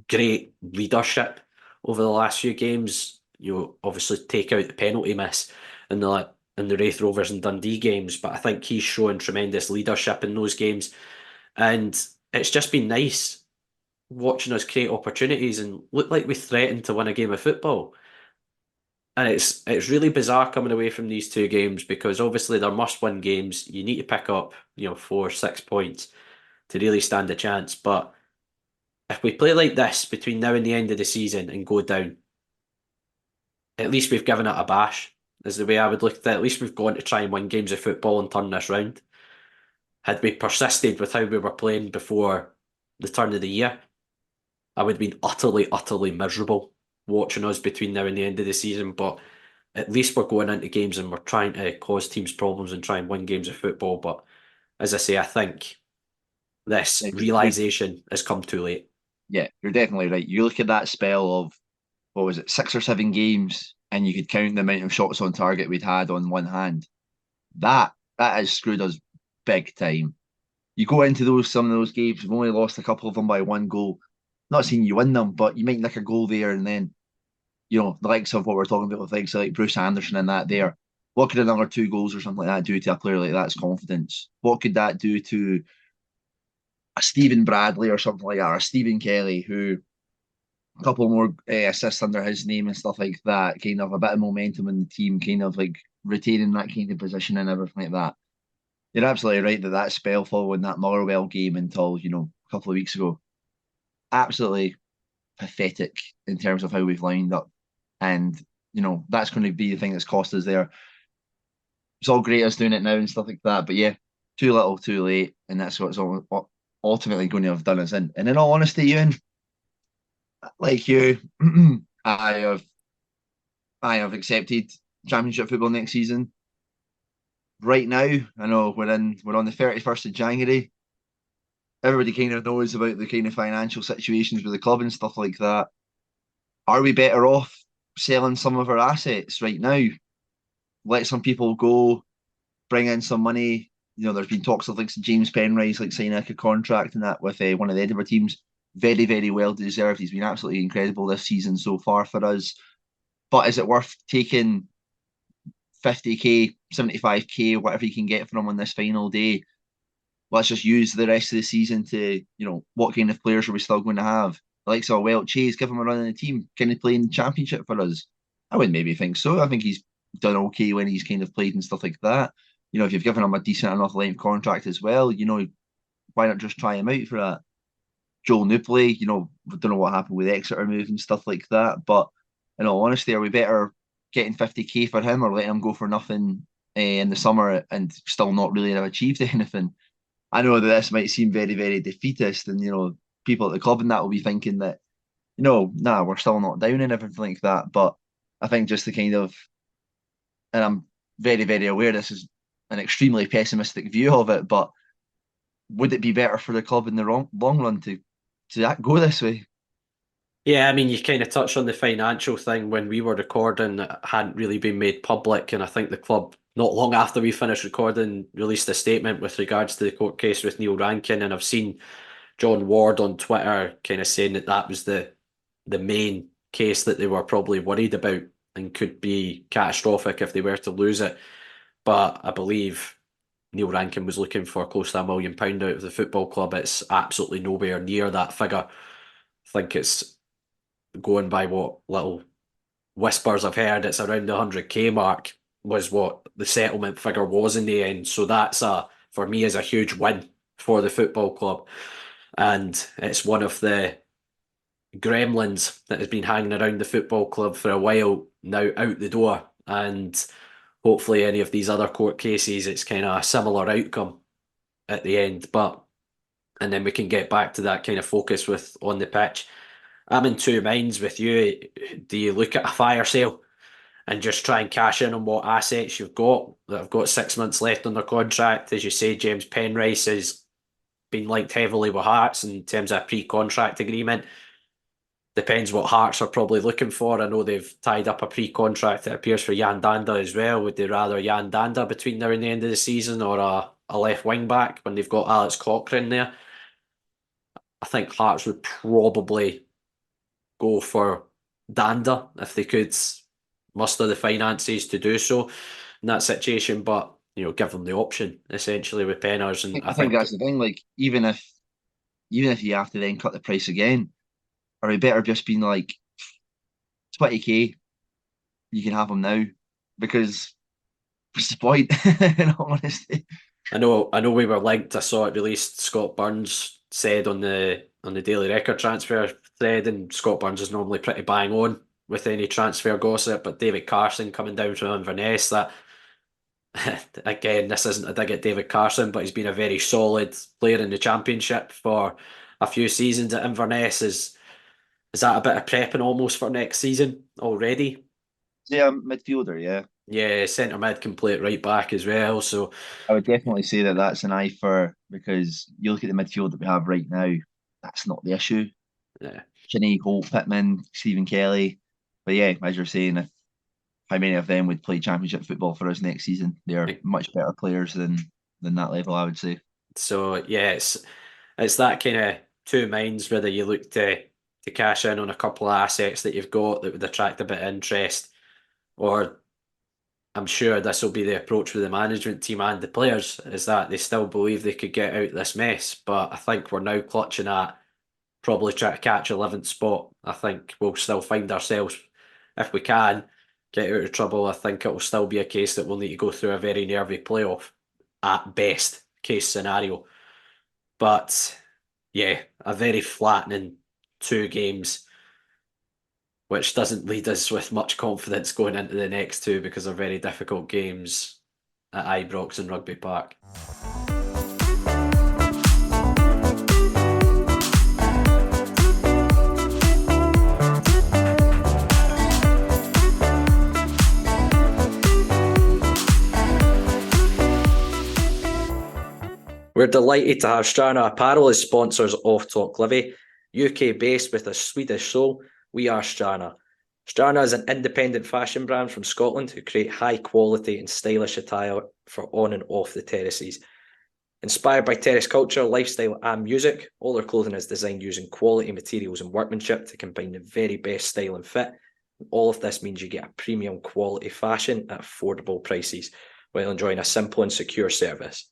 great leadership over the last few games. You obviously take out the penalty miss in the Wraith Rovers and Dundee games, but I think he's shown tremendous leadership in those games. And it's just been nice watching us create opportunities and look like we threatened to win a game of football. And it's really bizarre coming away from these two games because obviously they're must-win games. You need to pick up 4-6 points to really stand a chance. But if we play like this between now and the end of the season and go down, at least we've given it a bash, is the way I would look at it. At least we've gone to try and win games of football and turn this round. Had we persisted with how we were playing before the turn of the year, I would have been utterly miserable watching us between now and the end of the season. But at least we're going into games and we're trying to cause teams problems and try and win games of football. But as I say, I think this realisation has come too late. Yeah, you're definitely right. You look at that spell of, what was it, 6 or 7 games, and you could count the amount of shots on target we'd had on one hand. That has screwed us big time. You go into some of those games, we've only lost a couple of them by 1 goal. Not saying you win them, but you might nick a goal there, and then, the likes of what we're talking about with likes of like Bruce Anderson and that there. What could another 2 goals or something like that do to a player like that's confidence? What could that do to a Stephen Bradley or something like that, or a Stephen Kelly, who a couple more assists under his name and stuff like that, kind of a bit of momentum in the team, kind of like retaining that kind of position and everything like that. You're absolutely right that spell following that Motherwell game until, a couple of weeks ago, absolutely pathetic in terms of how we've lined up. And, that's going to be the thing that's cost us there. It's all great us doing it now and stuff like that, but yeah, too little, too late, and that's what's ultimately going to have done us in. And in all honesty, Euan, like you, I have accepted Championship football next season. Right now, I know we're on the 31st of January. Everybody kind of knows about the kind of financial situations with the club and stuff like that. Are we better off selling some of our assets right now? Let some people go, bring in some money. There's been talks of like James Penrice signing like a contract and that with one of the Edinburgh teams. Very, very well deserved. He's been absolutely incredible this season so far for us. But is it worth taking 50k, 75k, whatever you can get from him on this final day? Let's just use the rest of the season to, what kind of players are we still going to have? The likes of Welch Hayes, give him a run in the team. Can he play in the Championship for us? I wouldn't maybe think so. I think he's done okay when he's kind of played and stuff like that. If you've given him a decent enough length contract as well, why not just try him out for that? Joel Nupley, we don't know what happened with Exeter move and stuff like that. But in all honesty, are we better getting 50k for him or letting him go for nothing in the summer and still not really have achieved anything? I know that this might seem very, very defeatist, and people at the club and that will be thinking that, we're still not down and everything like that. But I think just the kind of, and I'm very, very aware this is an extremely pessimistic view of it, but would it be better for the club in the long run to go this way? Yeah, I mean, you kind of touched on the financial thing when we were recording. It hadn't really been made public, and I think the club, not long after we finished recording, released a statement with regards to the court case with Neil Rankin, and I've seen John Ward on Twitter kind of saying that was the main case that they were probably worried about and could be catastrophic if they were to lose it. But I believe Neil Rankin was looking for close to £1 million out of the football club. It's absolutely nowhere near that figure. I think it's going by what little whispers I've heard, it's around the 100k mark was what the settlement figure was in the end. So that's for me is a huge win for the football club. And it's one of the gremlins that has been hanging around the football club for a while now out the door. And hopefully any of these other court cases, it's kind of a similar outcome at the end. And then we can get back to that kind of focus with on the pitch. I'm in two minds with you. Do you look at a fire sale and just try and cash in on what assets you've got that have got 6 months left on their contract? As you say, James Penrice has been linked heavily with Hearts in terms of a pre-contract agreement. Depends what Hearts are probably looking for. I know they've tied up a pre-contract, it appears, for Jan Danda as well. Would they rather Jan Danda between now and the end of the season, or a left wing back when they've got Alex Cochrane there? I think Hearts would probably go for Danda if they could muster the finances to do so in that situation, but give them the option essentially with Penners. And I think that's the thing. Like, even if you have to then cut the price again, are we better just being like 20k? You can have them now, because what's the point? In all honesty, I know we were linked. I saw it released. Scott Burns said on the Daily Record transfer thread, and Scott Burns is normally pretty bang on with any transfer gossip, but David Carson coming down from Inverness, that again, this isn't a dig at David Carson, but he's been a very solid player in the Championship for a few seasons at Inverness. Is that a bit of prepping almost for next season already? yeah, midfielder, yeah. Yeah, centre mid can play it right back as well. So I would definitely say that that's an eye for, because you look at the midfield that we have right now, that's not the issue. yeah, Chinny, Holt, Pittman, Stephen Kelly. But yeah, as you're saying, how many of them would play championship football for us next season? They are much better players than that level, I would say. so yeah, it's that kind of two minds whether you look to cash in on a couple of assets that you've got that would attract a bit of interest, or I'm sure this will be the approach with the management team and the players, is that they still believe they could get out this mess. But I think we're now clutching at probably try to catch 11th spot. I think we'll still find ourselves, if we can, get out of trouble. I think it will still be a case that we'll need to go through a very nervy playoff at best case scenario. But yeah, a very flattening 2 games, which doesn't lead us with much confidence going into the next two because they're very difficult games at Ibrox and Rugby Park. We're delighted to have Strana Apparel as sponsors of Talk Livi. UK based with a Swedish soul, we are Strana. Strana is an independent fashion brand from Scotland who create high quality and stylish attire for on and off the terraces. Inspired by terrace culture, lifestyle and music, all their clothing is designed using quality materials and workmanship to combine the very best style and fit. All of this means you get a premium quality fashion at affordable prices while enjoying a simple and secure service.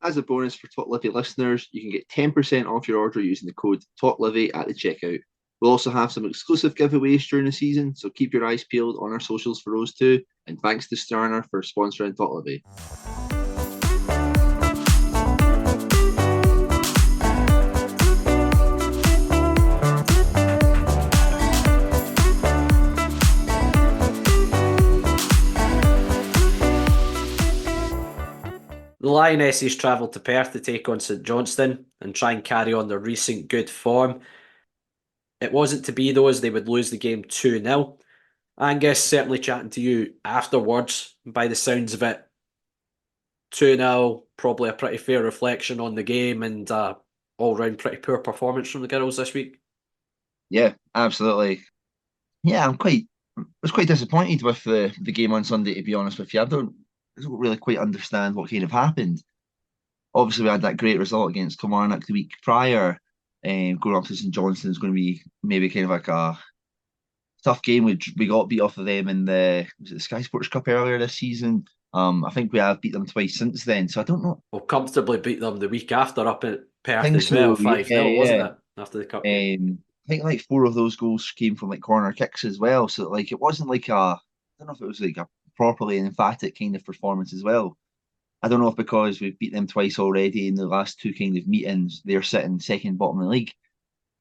As a bonus for Talk Livi listeners, you can get 10% off your order using the code TalkLivi at the checkout. We'll also have some exclusive giveaways during the season, so keep your eyes peeled on our socials for those too. And thanks to Sterner for sponsoring Talk Livi. The Lionesses travelled to Perth to take on St Johnstone and try and carry on their recent good form. It wasn't to be though, as they would lose the game 2-0. Angus, certainly chatting to you afterwards, by the sounds of it, 2-0, probably a pretty fair reflection on the game and all-round pretty poor performance from the girls this week. Yeah, absolutely. Yeah, I was quite disappointed with the game on Sunday, to be honest with you. I don't really quite understand what kind of happened. Obviously, we had that great result against Kilmarnock the week prior. Going up to St Johnstone is going to be maybe kind of like a tough game. We got beat off of them in the Sky Sports Cup earlier this season. I think we have beat them twice since then. So I don't know. We'll comfortably beat them the week after up at Perth think as well, so, 5-0, wasn't yeah. it? After the cup game. I think like 4 of those goals came from like corner kicks as well. So like it wasn't like I don't know if it was like a properly emphatic kind of performance as well. I don't know if because we've beat them twice already in the last 2 kind of meetings, they're sitting second bottom of the league.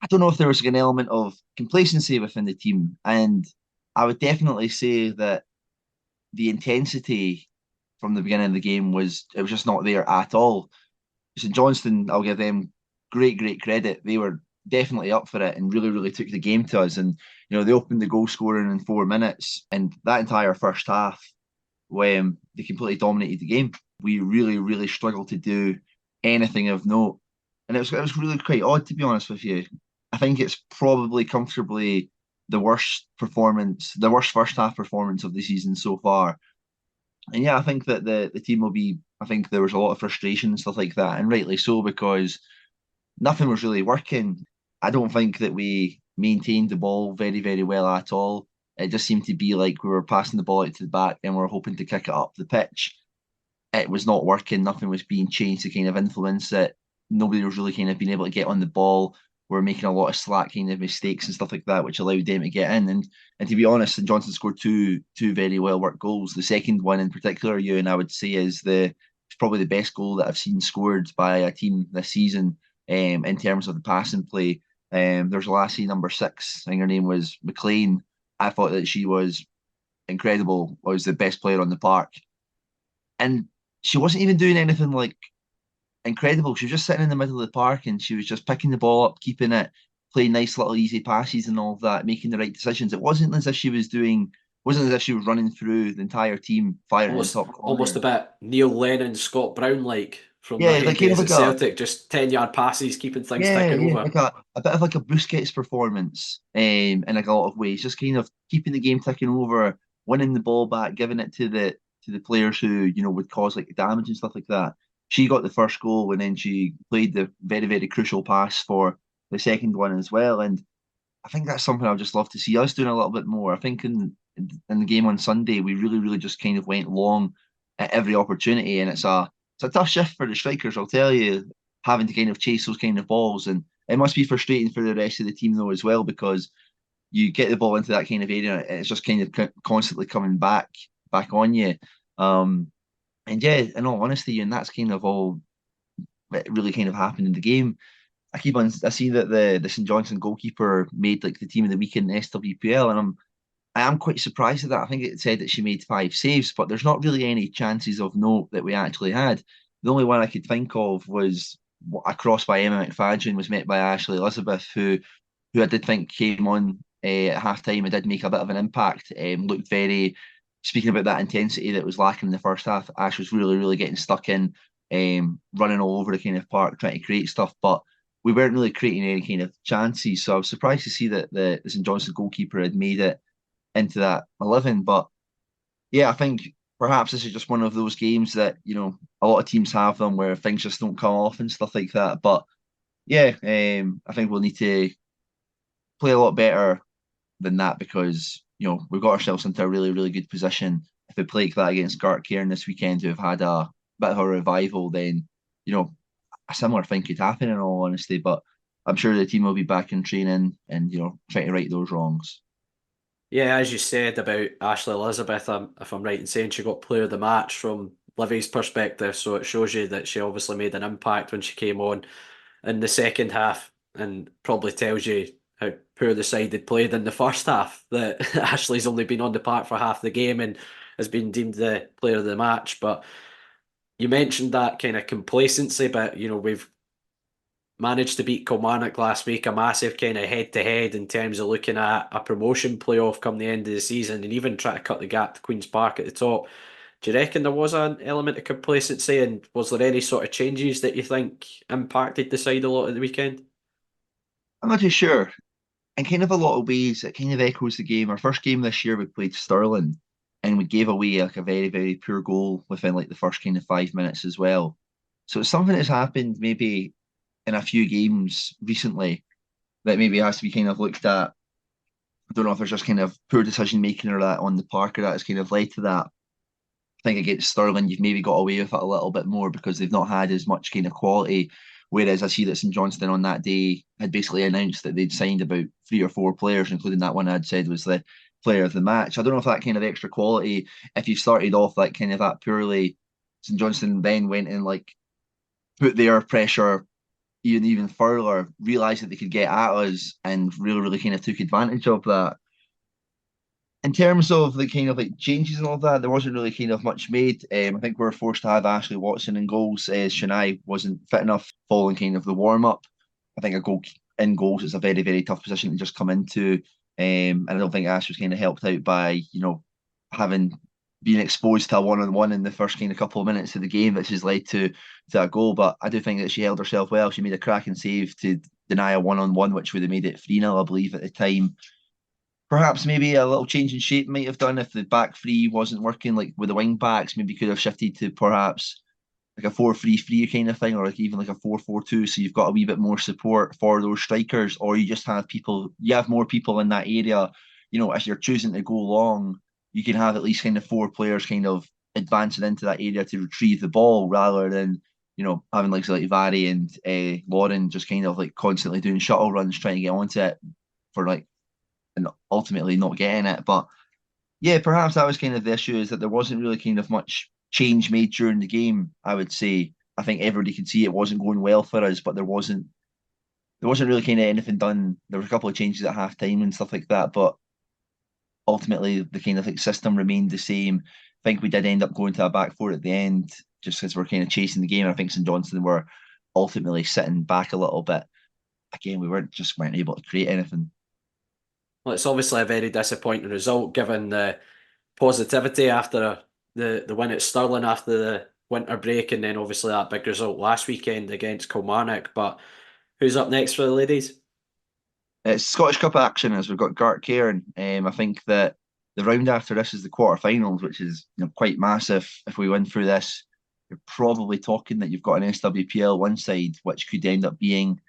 I don't know if there was like an element of complacency within the team. And I would definitely say that the intensity from the beginning of the game was just not there at all. St Johnstone, I'll give them great credit. They were definitely up for it and really took the game to us. And they opened the goal scoring in 4 minutes, and that entire first half, when they completely dominated the game, we really struggled to do anything of note. And it was really quite odd, to be honest with you. I think it's probably comfortably the worst first half performance of the season so far. And yeah, I think that the team will be, I think there was a lot of frustration and stuff like that, and rightly so, because nothing was really working. I don't think that we maintained the ball very well at all. It just seemed to be like we were passing the ball out to the back and we were hoping to kick it up the pitch. It was not working. Nothing was being changed to kind of influence it. Nobody was really kind of being able to get on the ball. We're making a lot of slack kind of mistakes and stuff like that, which allowed them to get in. And to be honest, St Johnstone scored two very well worked goals. The second one in particular, Euan, I would say is probably the best goal that I've seen scored by a team this season in terms of the passing play. There's a lassie, number 6, I think her name was McLean. I thought that she was incredible, was the best player on the park. And she wasn't even doing anything like incredible. She was just sitting in the middle of the park and she was just picking the ball up, keeping it, playing nice little easy passes and all of that, making the right decisions. It wasn't as if she was doing wasn't as if she was running through the entire team, firing in the Almost, top corner. almost a bit Neil Lennon, Scott Brown like from Yeah, their like kind of heydays at like Celtic, just 10-yard passes, keeping things yeah, ticking yeah, over. like a bit of like a Busquets performance, in like a lot of ways. Just kind of keeping the game ticking over, winning the ball back, giving it to the players who would cause like damage and stuff like that. She got the first goal, and then she played the very very crucial pass for the second one as well. And I think that's something I'd just love to see us doing a little bit more. I think in the game on Sunday, we really, really just kind of went long at every opportunity, and it's a tough shift for the strikers, I'll tell you, having to kind of chase those kind of balls, and it must be frustrating for the rest of the team though as well, because you get the ball into that kind of area, and it's just kind of constantly coming back on you. And yeah, in all honesty, and that's kind of all that really kind of happened in the game. I see that the St Johnstone goalkeeper made like the team of the week in the SWPL, and I am quite surprised at that. I think it said that she made 5 saves, but there's not really any chances of note that we actually had. The only one I could think of was a cross by Emma McFadden was met by Ashley Elizabeth, who I did think came on at half time and did make a bit of an impact. Looked very, speaking about that intensity that was lacking in the first half, Ash was really, really getting stuck in, running all over the kind of park, trying to create stuff, but we weren't really creating any kind of chances. So I was surprised to see that the St Johnstone goalkeeper had made it into that 11. But yeah, I think perhaps this is just one of those games that, a lot of teams have them where things just don't come off and stuff like that. But yeah, I think we'll need to play a lot better than that, because, we've got ourselves into a really, really good position. If we play like that against Gartcairn this weekend, who have had a bit of a revival, then, a similar thing could happen in all honesty. But I'm sure the team will be back in training and, try to right those wrongs. Yeah, as you said about Ashley Elizabeth, if I'm right in saying she got player of the match from Livy's perspective, so it shows you that she obviously made an impact when she came on in the second half, and probably tells you how poor the side had played in the first half, that Ashley's only been on the park for half the game and has been deemed the player of the match. But you mentioned that kind of complacency, but we've managed to beat Kilmarnock last week, a massive kind of head-to-head in terms of looking at a promotion playoff come the end of the season, and even try to cut the gap to Queen's Park at the top. Do you reckon there was an element of complacency, and was there any sort of changes that you think impacted the side a lot at the weekend? I'm not too sure. In kind of a lot of ways, it kind of echoes the game. Our first game this year, we played Stirling, and we gave away like a very, very poor goal within like the first kind of 5 minutes as well. So it's something that's happened maybe in a few games recently that maybe has to be kind of looked at. I don't know if there's just kind of poor decision making or that on the park, or that has kind of led to that. I think against Stirling, you've maybe got away with it a little bit more because they've not had as much kind of quality. Whereas I see that St Johnstone on that day had basically announced that they'd signed about 3 or 4 players, including that one I'd said was the player of the match. I don't know if that kind of extra quality, if you started off like kind of that poorly, St Johnstone then went and like put their pressure even further, realised that they could get at us, and really, really kind of took advantage of that. In terms of the kind of like changes and all that, there wasn't really kind of much made. I think we were forced to have Ashley Watson in goals, as Shania wasn't fit enough following kind of the warm up. I think a goal in goals is a very, very tough position to just come into. And I don't think Ash was kind of helped out by, having been exposed to a one-on-one in the first kind of couple of minutes of the game, which has led to a goal. But I do think that she held herself well. She made a cracking save to deny a one-on-one, which would have made it 3-0, I believe, at the time. Perhaps maybe a little change in shape might have done if the back three wasn't working, like with the wing backs, maybe could have shifted to perhaps like a 4-3-3 kind of thing, or like even like a 4-4-2. So you've got a wee bit more support for those strikers, or you just have more people in that area. As you're choosing to go long, you can have at least kind of 4 players kind of advancing into that area to retrieve the ball, rather than having like Vary and Lauren just kind of like constantly doing shuttle runs trying to get onto it for like, and ultimately not getting it. But yeah, perhaps that was kind of the issue, is that there wasn't really kind of much change made during the game, I would say. I think everybody could see it wasn't going well for us, but there wasn't really kind of anything done. There were a couple of changes at half time and stuff like that, but ultimately the kind of like system remained the same. I think we did end up going to a back four at the end, just because we're kind of chasing the game. I think St Johnstone were ultimately sitting back a little bit. Again, we weren't able to create anything. Well, it's obviously a very disappointing result given the positivity after the win at Stirling after the winter break, and then obviously that big result last weekend against Kilmarnock. But who's up next for the ladies? It's Scottish Cup action as we've got Gartcairn. I think that the round after this is the quarterfinals, which is quite massive. If we win through this, you're probably talking that you've got an SWPL one side, which could end up being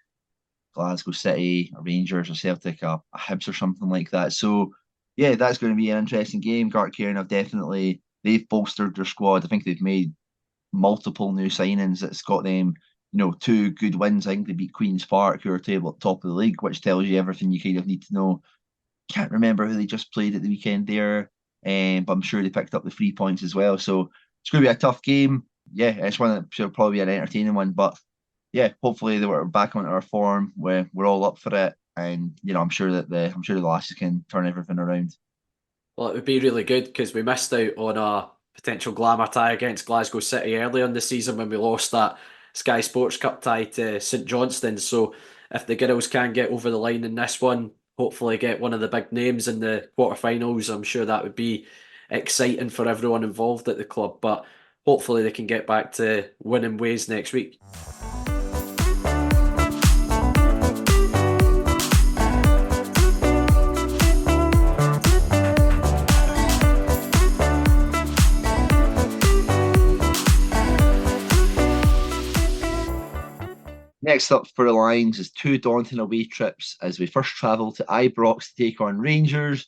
Glasgow City, or Rangers, or Celtic, or a Hibs, or something like that. So, yeah, that's going to be an interesting game. Gartcairn have they've bolstered their squad. I think they've made multiple new signings that's got them, two good wins. I think they beat Queen's Park, who are top of the league, which tells you everything you kind of need to know. Can't remember who they just played at the weekend there, but I'm sure they picked up the 3 points as well. So it's going to be a tough game. Yeah, it's one that should probably be an entertaining one, but yeah, hopefully they were back onto our form where we're all up for it, and I'm sure the Lasses can turn everything around. Well, it would be really good because we missed out on a potential glamour tie against Glasgow City earlier in the season when we lost that Sky Sports Cup tie to St Johnstone. So if the girls can get over the line in this one, hopefully get one of the big names in the quarterfinals, I'm sure that would be exciting for everyone involved at the club. But hopefully they can get back to winning ways next week. Next up for the Lions is 2 daunting away trips as we first travel to Ibrox to take on Rangers.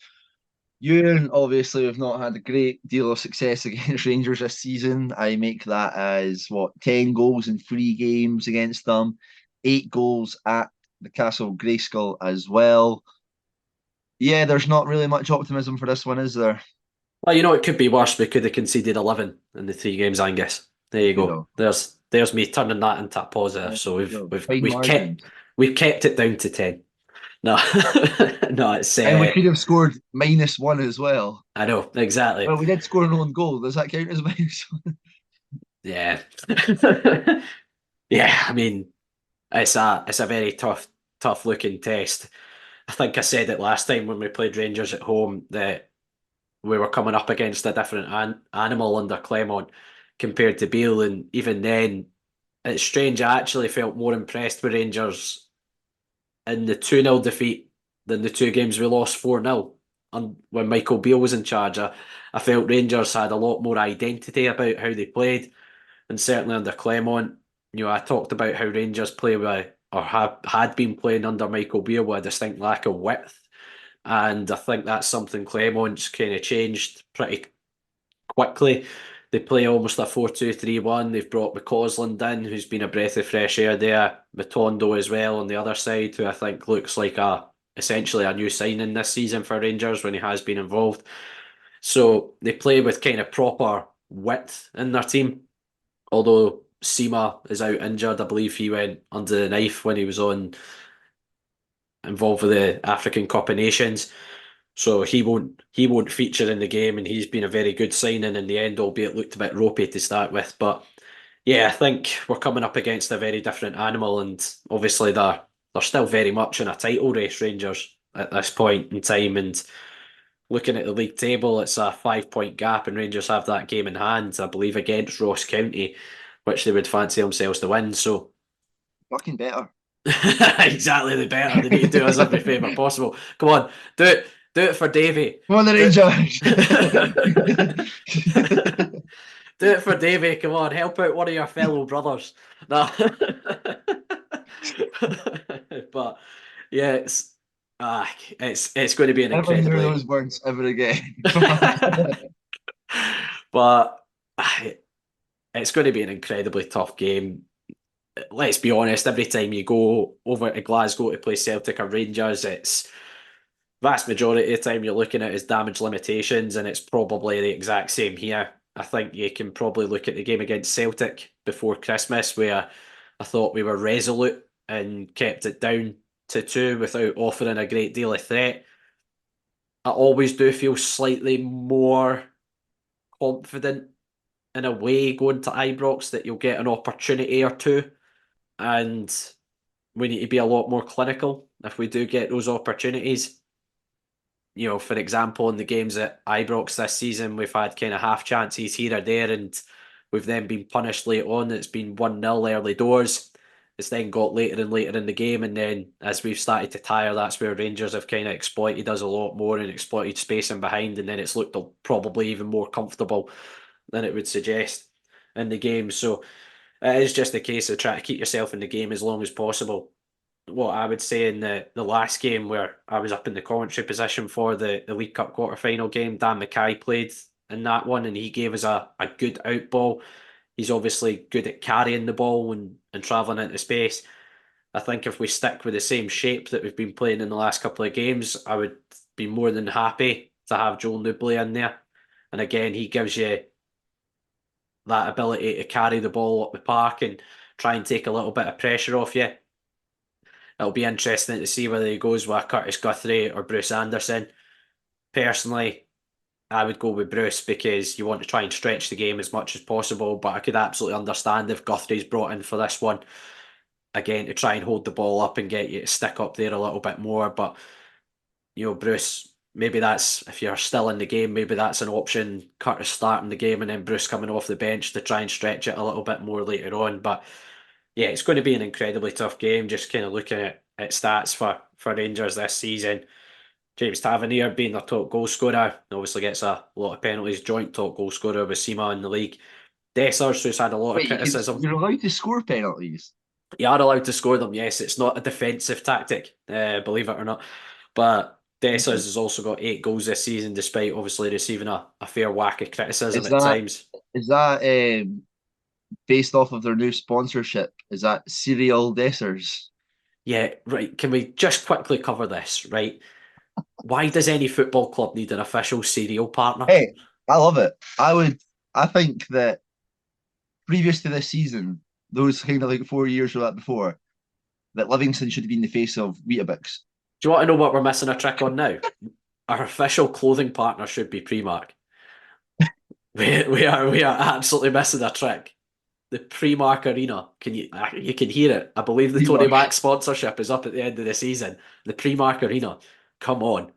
Euan, obviously, we've not had a great deal of success against Rangers this season. I make that as 10 goals in 3 games against them, 8 goals at the Castle Grayskull as well. Yeah, there's not really much optimism for this one, is there? Well, it could be worse. We could have conceded 11 in the 3 games, Angus. There you go. There's me turning that into a positive. So we've kept it down to 10. No, no, it's and we could have scored -1 as well. I know, exactly. Well, we did score an own goal. Does that count as -1? Yeah. Yeah, I mean, it's a very tough looking test. I think I said it last time when we played Rangers at home that we were coming up against a different animal under Clement compared to Beale, and even then, it's strange. I actually felt more impressed with Rangers in the 2-0 defeat than the 2 games we lost 4-0. And when Michael Beale was in charge, I felt Rangers had a lot more identity about how they played, and certainly under Clement. I talked about how Rangers play with, or had been playing under Michael Beale with a distinct lack of width. And I think that's something Clement's kind of changed pretty quickly. They play almost a 4-2-3-1. They've brought McCausland in, who's been a breath of fresh air there. Matondo as well on the other side, who I think looks like essentially a new signing this season for Rangers when he has been involved. So they play with kind of proper width in their team. Although Sima is out injured, I believe he went under the knife when he was involved with the African Cup of Nations. So he won't feature in the game, and he's been a very good signing in the end, albeit looked a bit ropey to start with. But yeah, I think we're coming up against a very different animal, and obviously they're still very much in a title race, Rangers, at this point in time. And looking at the league table, it's a 5-point gap, and Rangers have that game in hand, I believe, against Ross County, which they would fancy themselves to win. So fucking better. Exactly, the better. They need to do us every favour possible. Come on, do it. Do it for Davy. Come on, the Rangers. Do it for Davy. Come on, help out one of your fellow brothers. No. But yeah, it's going to be an Never incredibly. hear those words ever again. But it's going to be an incredibly tough game. Let's be honest, every time you go over to Glasgow to play Celtic or Rangers, it's vast majority of the time you're looking at is damage limitations, and it's probably the exact same here. I think you can probably look at the game against Celtic before Christmas, where I thought we were resolute and kept it down to 2 without offering a great deal of threat. I always do feel slightly more confident in a way going to Ibrox that you'll get an opportunity or 2, and we need to be a lot more clinical if we do get those opportunities. For example, in the games at Ibrox this season, we've had kind of half chances here or there, and we've then been punished late on. It's been 1-0 early doors. It's then got later and later in the game, and then as we've started to tire, that's where Rangers have kind of exploited us a lot more and exploited space in behind, and then it's looked probably even more comfortable than it would suggest in the game. So it is just a case of trying to keep yourself in the game as long as possible. What I would say in the last game where I was up in the commentary position for the League Cup quarter-final game, Dan Mackay played in that one and he gave us a good out ball. He's obviously good at carrying the ball and travelling into space. I think if we stick with the same shape that we've been playing in the last couple of games, I would be more than happy to have Joel Nouble in there. And again, he gives you that ability to carry the ball up the park and try and take a little bit of pressure off you. It'll be interesting to see whether he goes with Curtis Guthrie or Bruce Anderson. Personally, I would go with Bruce because you want to try and stretch the game as much as possible, but I could absolutely understand if Guthrie's brought in for this one, again, to try and hold the ball up and get you to stick up there a little bit more. But, Bruce, maybe that's, if you're still in the game, maybe that's an option. Curtis starting the game and then Bruce coming off the bench to try and stretch it a little bit more later on. But yeah, it's going to be an incredibly tough game, just kind of looking at stats for Rangers this season. James Tavernier being their top goal scorer, obviously gets a lot of penalties, joint top goal scorer with Sima in the league. Dessers, who's had a lot of criticism. You're allowed to score penalties. You are allowed to score them, yes. It's not a defensive tactic, believe it or not. But Dessers has also got 8 goals this season, despite obviously receiving a fair whack of criticism at times. Is that based off of their new sponsorship? Is that Cereal Dessers? Yeah, right. Can we just quickly cover this, right? Why does any football club need an official cereal partner? Hey, I love it. I think that previous to this season, those kind of like 4 years or that before, that Livingston should have been the face of Weetabix. Do you want to know what we're missing a trick on now? Our official clothing partner should be Primark. We are absolutely missing a trick. The Primark Arena, you can hear it. I believe the Tony Mac sponsorship is up at the end of the season. The Primark Arena, come on.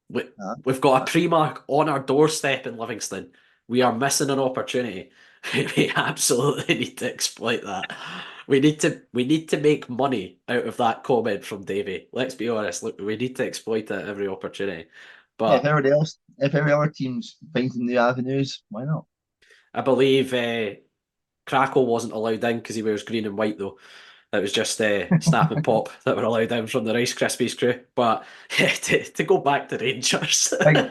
We've got a Primark on our doorstep in Livingston. We are missing an opportunity. We absolutely need to exploit that. We need to make money out of that comment from Davey. Let's be honest. Look, we need to exploit it every opportunity. But if every other team's finding new avenues, why not? I believe Crackle wasn't allowed in because he wears green and white though. It was just Snap and Pop that were allowed in from the Rice Krispies crew. But yeah, to go back to Rangers. I think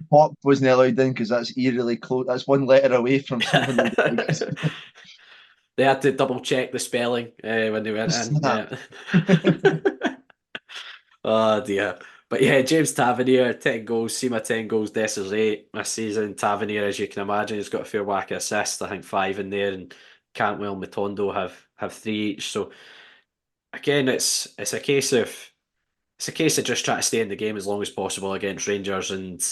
Pop wasn't allowed in because that's eerily close. That's one letter away from something. They had to double check the spelling when they went in. Yeah. Oh dear. But yeah, James Tavernier, 10 goals, Sima 10 goals, Dessers 8 this season. Tavernier, as you can imagine, has got a fair whack of assists, I think 5 in there, and Cantwell and Matondo have 3 each. So again, it's a case of just trying to stay in the game as long as possible against Rangers. And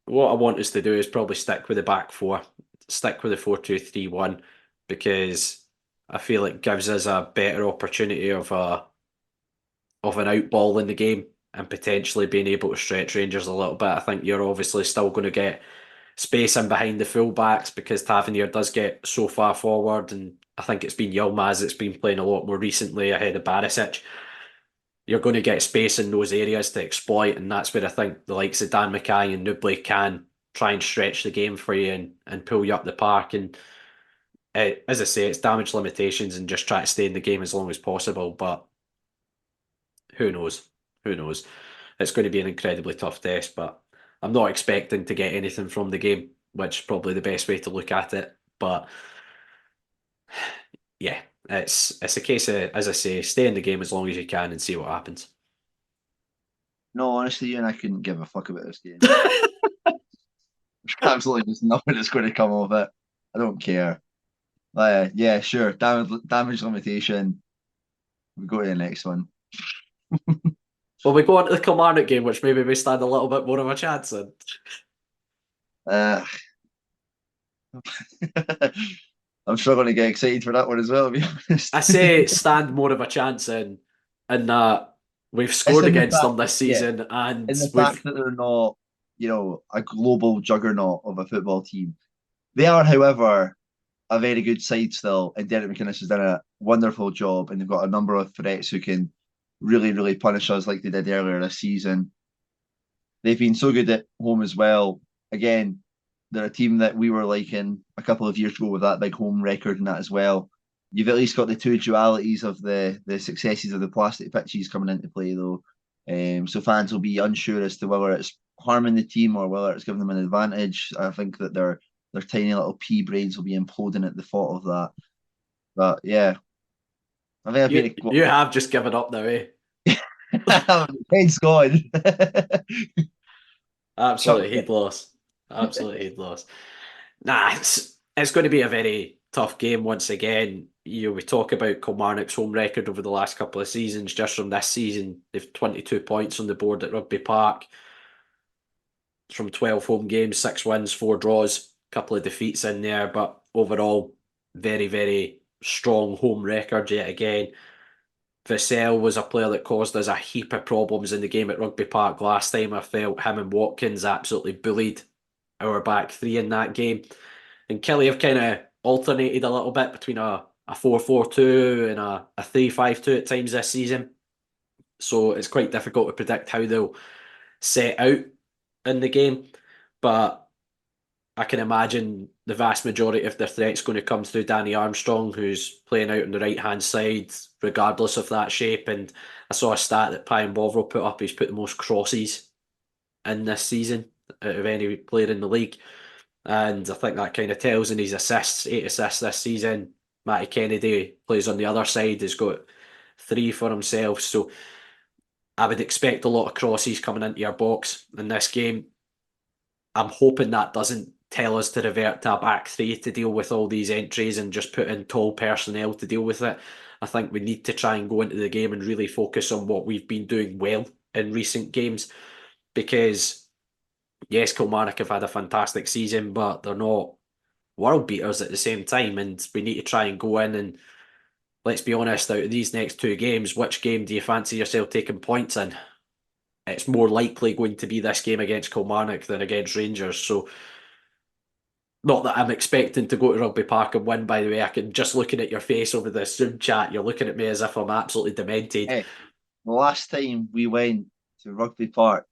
what I want us to do is probably stick with the back four, stick with the 4-2-3-1, because I feel it gives us a better opportunity of an out ball in the game and potentially being able to stretch Rangers a little bit. I think you're obviously still going to get space in behind the fullbacks because Tavernier does get so far forward, and I think it's been Yilmaz that's been playing a lot more recently ahead of Barisic. You're going to get space in those areas to exploit, and that's where I think the likes of Dan Mackay and Nouble can try and stretch the game for you and pull you up the park. And as I say, it's damage limitations and just try to stay in the game as long as possible. But who knows? Who knows? It's going to be an incredibly tough test, but I'm not expecting to get anything from the game, which is probably the best way to look at it. But yeah, it's a case of, as I say, stay in the game as long as you can and see what happens. No, honestly, Ian, I couldn't give a fuck about this game. Absolutely just nothing that's going to come of it. I don't care. Yeah, sure. Damage limitation. We go to the next one. Well, we go on to the Kilmarnock game, which maybe we stand a little bit more of a chance in. I'm struggling to get excited for that one as well, to be honest. I say stand more of a chance in that We've scored in the against fact- them this yeah, season, and in the we've fact that they're not, a global juggernaut of a football team. They are, however, a very good side still, and Derek McInnes has done a wonderful job, and they've got a number of threats who can really, really punish us like they did earlier this season. They've been so good at home as well. Again, they're a team that we were liking a couple of years ago with that big home record and that as well. You've at least got the two dualities of the successes of the plastic pitches coming into play, though. So fans will be unsure as to whether it's harming the team or whether it's giving them an advantage. I think that their tiny little pea brains will be imploding at the thought of that. But yeah, I think I've been. you have just given up now, eh? Thanks God. Absolutely head loss. Absolutely head loss. Nah, it's going to be a very tough game once again. We talk about Kilmarnock's home record over the last couple of seasons. Just from this season, they've 22 points on the board at Rugby Park. From 12 home games, 6 wins, 4 draws, a couple of defeats in there, but overall, very, very strong home record yet again. Vassell was a player that caused us a heap of problems in the game at Rugby Park last time. I felt him and Watkins absolutely bullied our back three in that game. And Kelly have kind of alternated a little bit between a 4-4-2 and a 3-5-2 at times this season. So it's quite difficult to predict how they'll set out in the game. But I can imagine the vast majority of their threat's going to come through Danny Armstrong, who's playing out on the right-hand side, regardless of that shape. And I saw a stat that Pyan Bovril put up. He's put the most crosses in this season out of any player in the league. And I think that kind of tells in his assists, 8 assists this season. Matty Kennedy plays on the other side, has got 3 for himself. So I would expect a lot of crosses coming into your box in this game. I'm hoping that doesn't tell us to revert to a back three to deal with all these entries and just put in tall personnel to deal with it. I think we need to try and go into the game and really focus on what we've been doing well in recent games, because yes, Kilmarnock have had a fantastic season, but they're not world beaters at the same time, and we need to try and go in and, let's be honest, out of these next 2 games, which game do you fancy yourself taking points in? It's more likely going to be this game against Kilmarnock than against Rangers. So, not that I'm expecting to go to Rugby Park and win, by the way. I can just looking at your face over the Zoom chat, you're looking at me as if I'm absolutely demented. Hey, the last time we went to Rugby Park,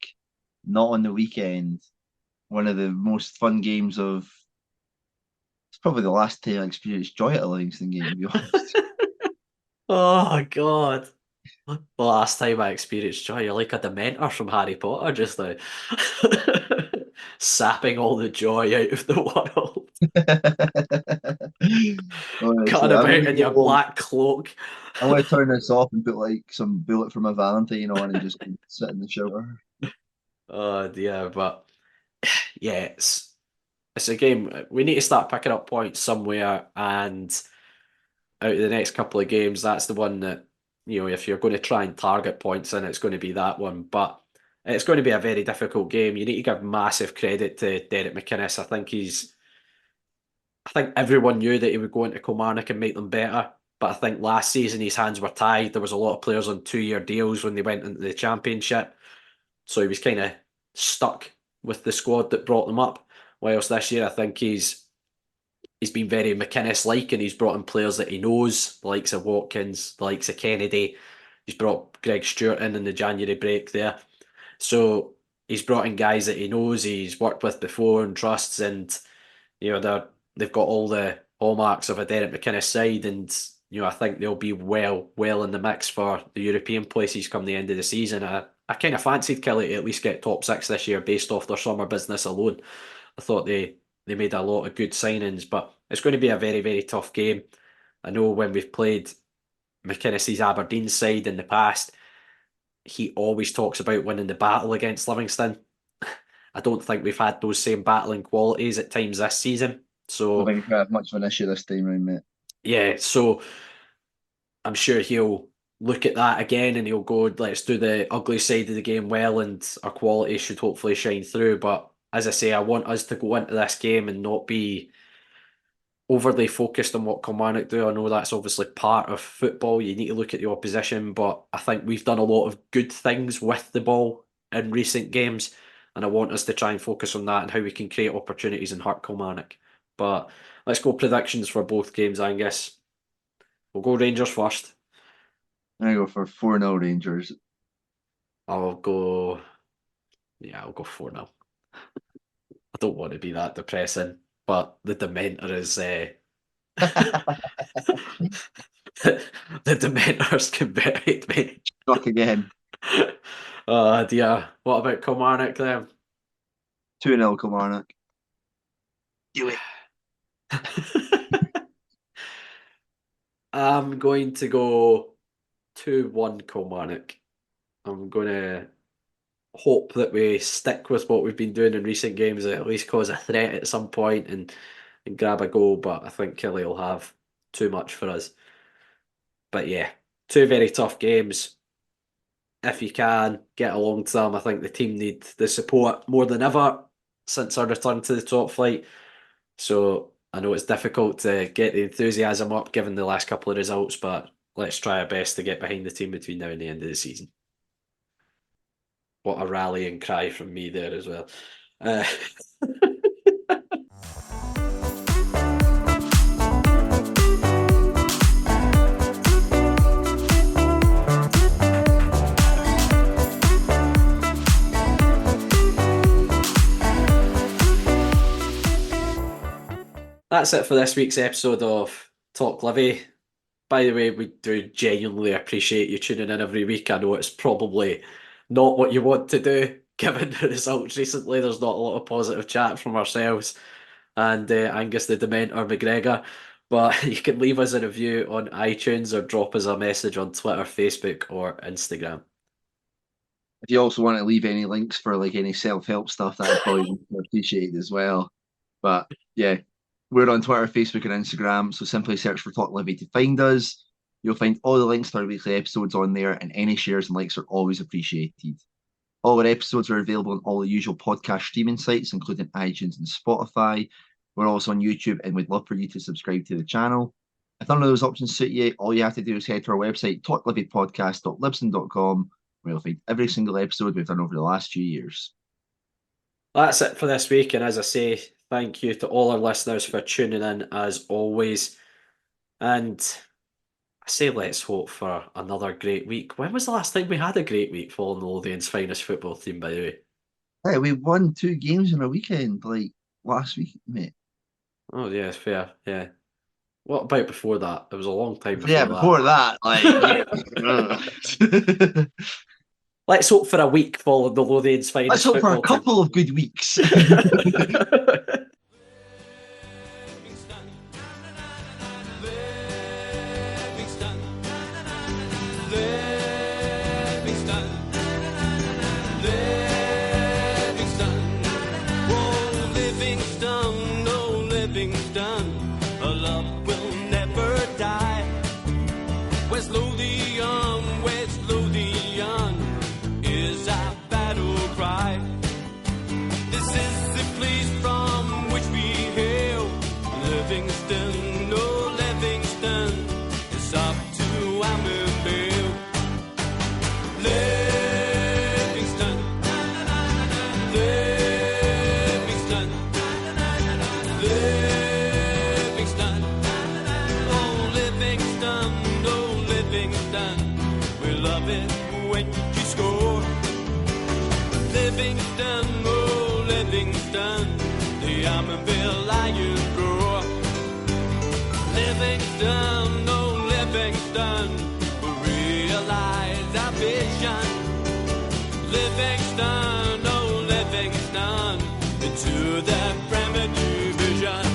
not on the weekend, one of the most fun games of. It's probably the last time I experienced joy at a Livingston game, to be honest. Oh, God. The last time I experienced joy, you're like a Dementor from Harry Potter just now. Sapping all the joy out of the world. Honestly, Cutting about in your black cloak. I'm going to turn this off and put like some Bullet for My Valentine on and just sit in the shower. Oh dear, but yeah, it's a game. We need to start picking up points somewhere, and out of the next couple of games, that's the one that, if you're going to try and target points in, it's going to be that one. But it's going to be a very difficult game. You need to give massive credit to Derek McInnes. I think everyone knew that he would go into Kilmarnock and make them better. But I think last season his hands were tied. There was a lot of players on 2-year deals when they went into the Championship. So he was kind of stuck with the squad that brought them up. Whilst this year, I think he's been very McInnes-like, and he's brought in players that he knows, the likes of Watkins, the likes of Kennedy. He's brought Greg Stewart in the January break there. So he's brought in guys that he knows, he's worked with before and trusts, and they've got all the hallmarks of a Derek McInnes side, and I think they'll be well in the mix for the European places come the end of the season. I kind of fancied Kelly to at least get top 6 this year based off their summer business alone. I thought they made a lot of good signings, but it's going to be a very, very tough game. I know when we've played McInnes' Aberdeen side in the past, he always talks about winning the battle against Livingston. I don't think we've had those same battling qualities at times this season. So I think we have much of an issue this time round, mate. Yeah, so I'm sure he'll look at that again and he'll go, let's do the ugly side of the game well, and our quality should hopefully shine through. But as I say, I want us to go into this game and not be overly focused on what Kilmarnock do. I know that's obviously part of football. You need to look at the opposition, but I think we've done a lot of good things with the ball in recent games, and I want us to try and focus on that and how we can create opportunities and hurt Kilmarnock. But let's go predictions for both games, Angus. We'll go Rangers first. I go for 4-0 Rangers. I'll go 4-0. I don't want to be that depressing, but the Dementor is the Dementor's converted me. Struck again. Oh dear. What about Kilmarnock then? 2-0 Kilmarnock. Do it. I'm going to go 2-1 Kilmarnock. I'm going to hope that we stick with what we've been doing in recent games, and at least cause a threat at some point and grab a goal, but I think Killie will have too much for us. But yeah, two very tough games. If you can, get along to them. I think the team need the support more than ever since our return to the top flight. So I know it's difficult to get the enthusiasm up given the last couple of results, but let's try our best to get behind the team between now and the end of the season. What a rallying cry from me there as well. That's it for this week's episode of Talk Livi. By the way, we do genuinely appreciate you tuning in every week. I know it's probably not what you want to do, given the results recently. There's not a lot of positive chat from ourselves and Angus the Dementor McGregor. But you can leave us a review on iTunes or drop us a message on Twitter, Facebook or Instagram. If you also want to leave any links for like any self-help stuff, that would probably be appreciated as well. But yeah, we're on Twitter, Facebook and Instagram, so simply search for Talk Livi to find us. You'll find all the links to our weekly episodes on there, and any shares and likes are always appreciated. All our episodes are available on all the usual podcast streaming sites, including iTunes and Spotify. We're also on YouTube, and we'd love for you to subscribe to the channel. If none of those options suit you, all you have to do is head to our website, talklivipodcast.libsyn.com, where you'll find every single episode we've done over the last few years. That's it for this week, and as I say, thank you to all our listeners for tuning in as always. And I say let's hope for another great week. When was the last time we had a great week following the Lothian's finest football team, by the way? Hey, we won 2 games in a weekend, like last week, mate. Oh, yeah, fair, yeah. What about before that? It was a long time before Yeah, before that, like... Let's hope for a week following the Lothian's finest Let's hope for a football couple of good weeks. West Lothian is our battle cry. This is the place from which we hail. Livingston, no Livingston, it's up to Ammonvale. Livingston, Livingston, Livingston, oh Livingston, no Livingston, we love it when you score. Livingston, oh Livingston, the Ammonville Lions roar. Livingston, oh Livingston, we realize our vision. Livingston, oh Livingston, into the Premier Division.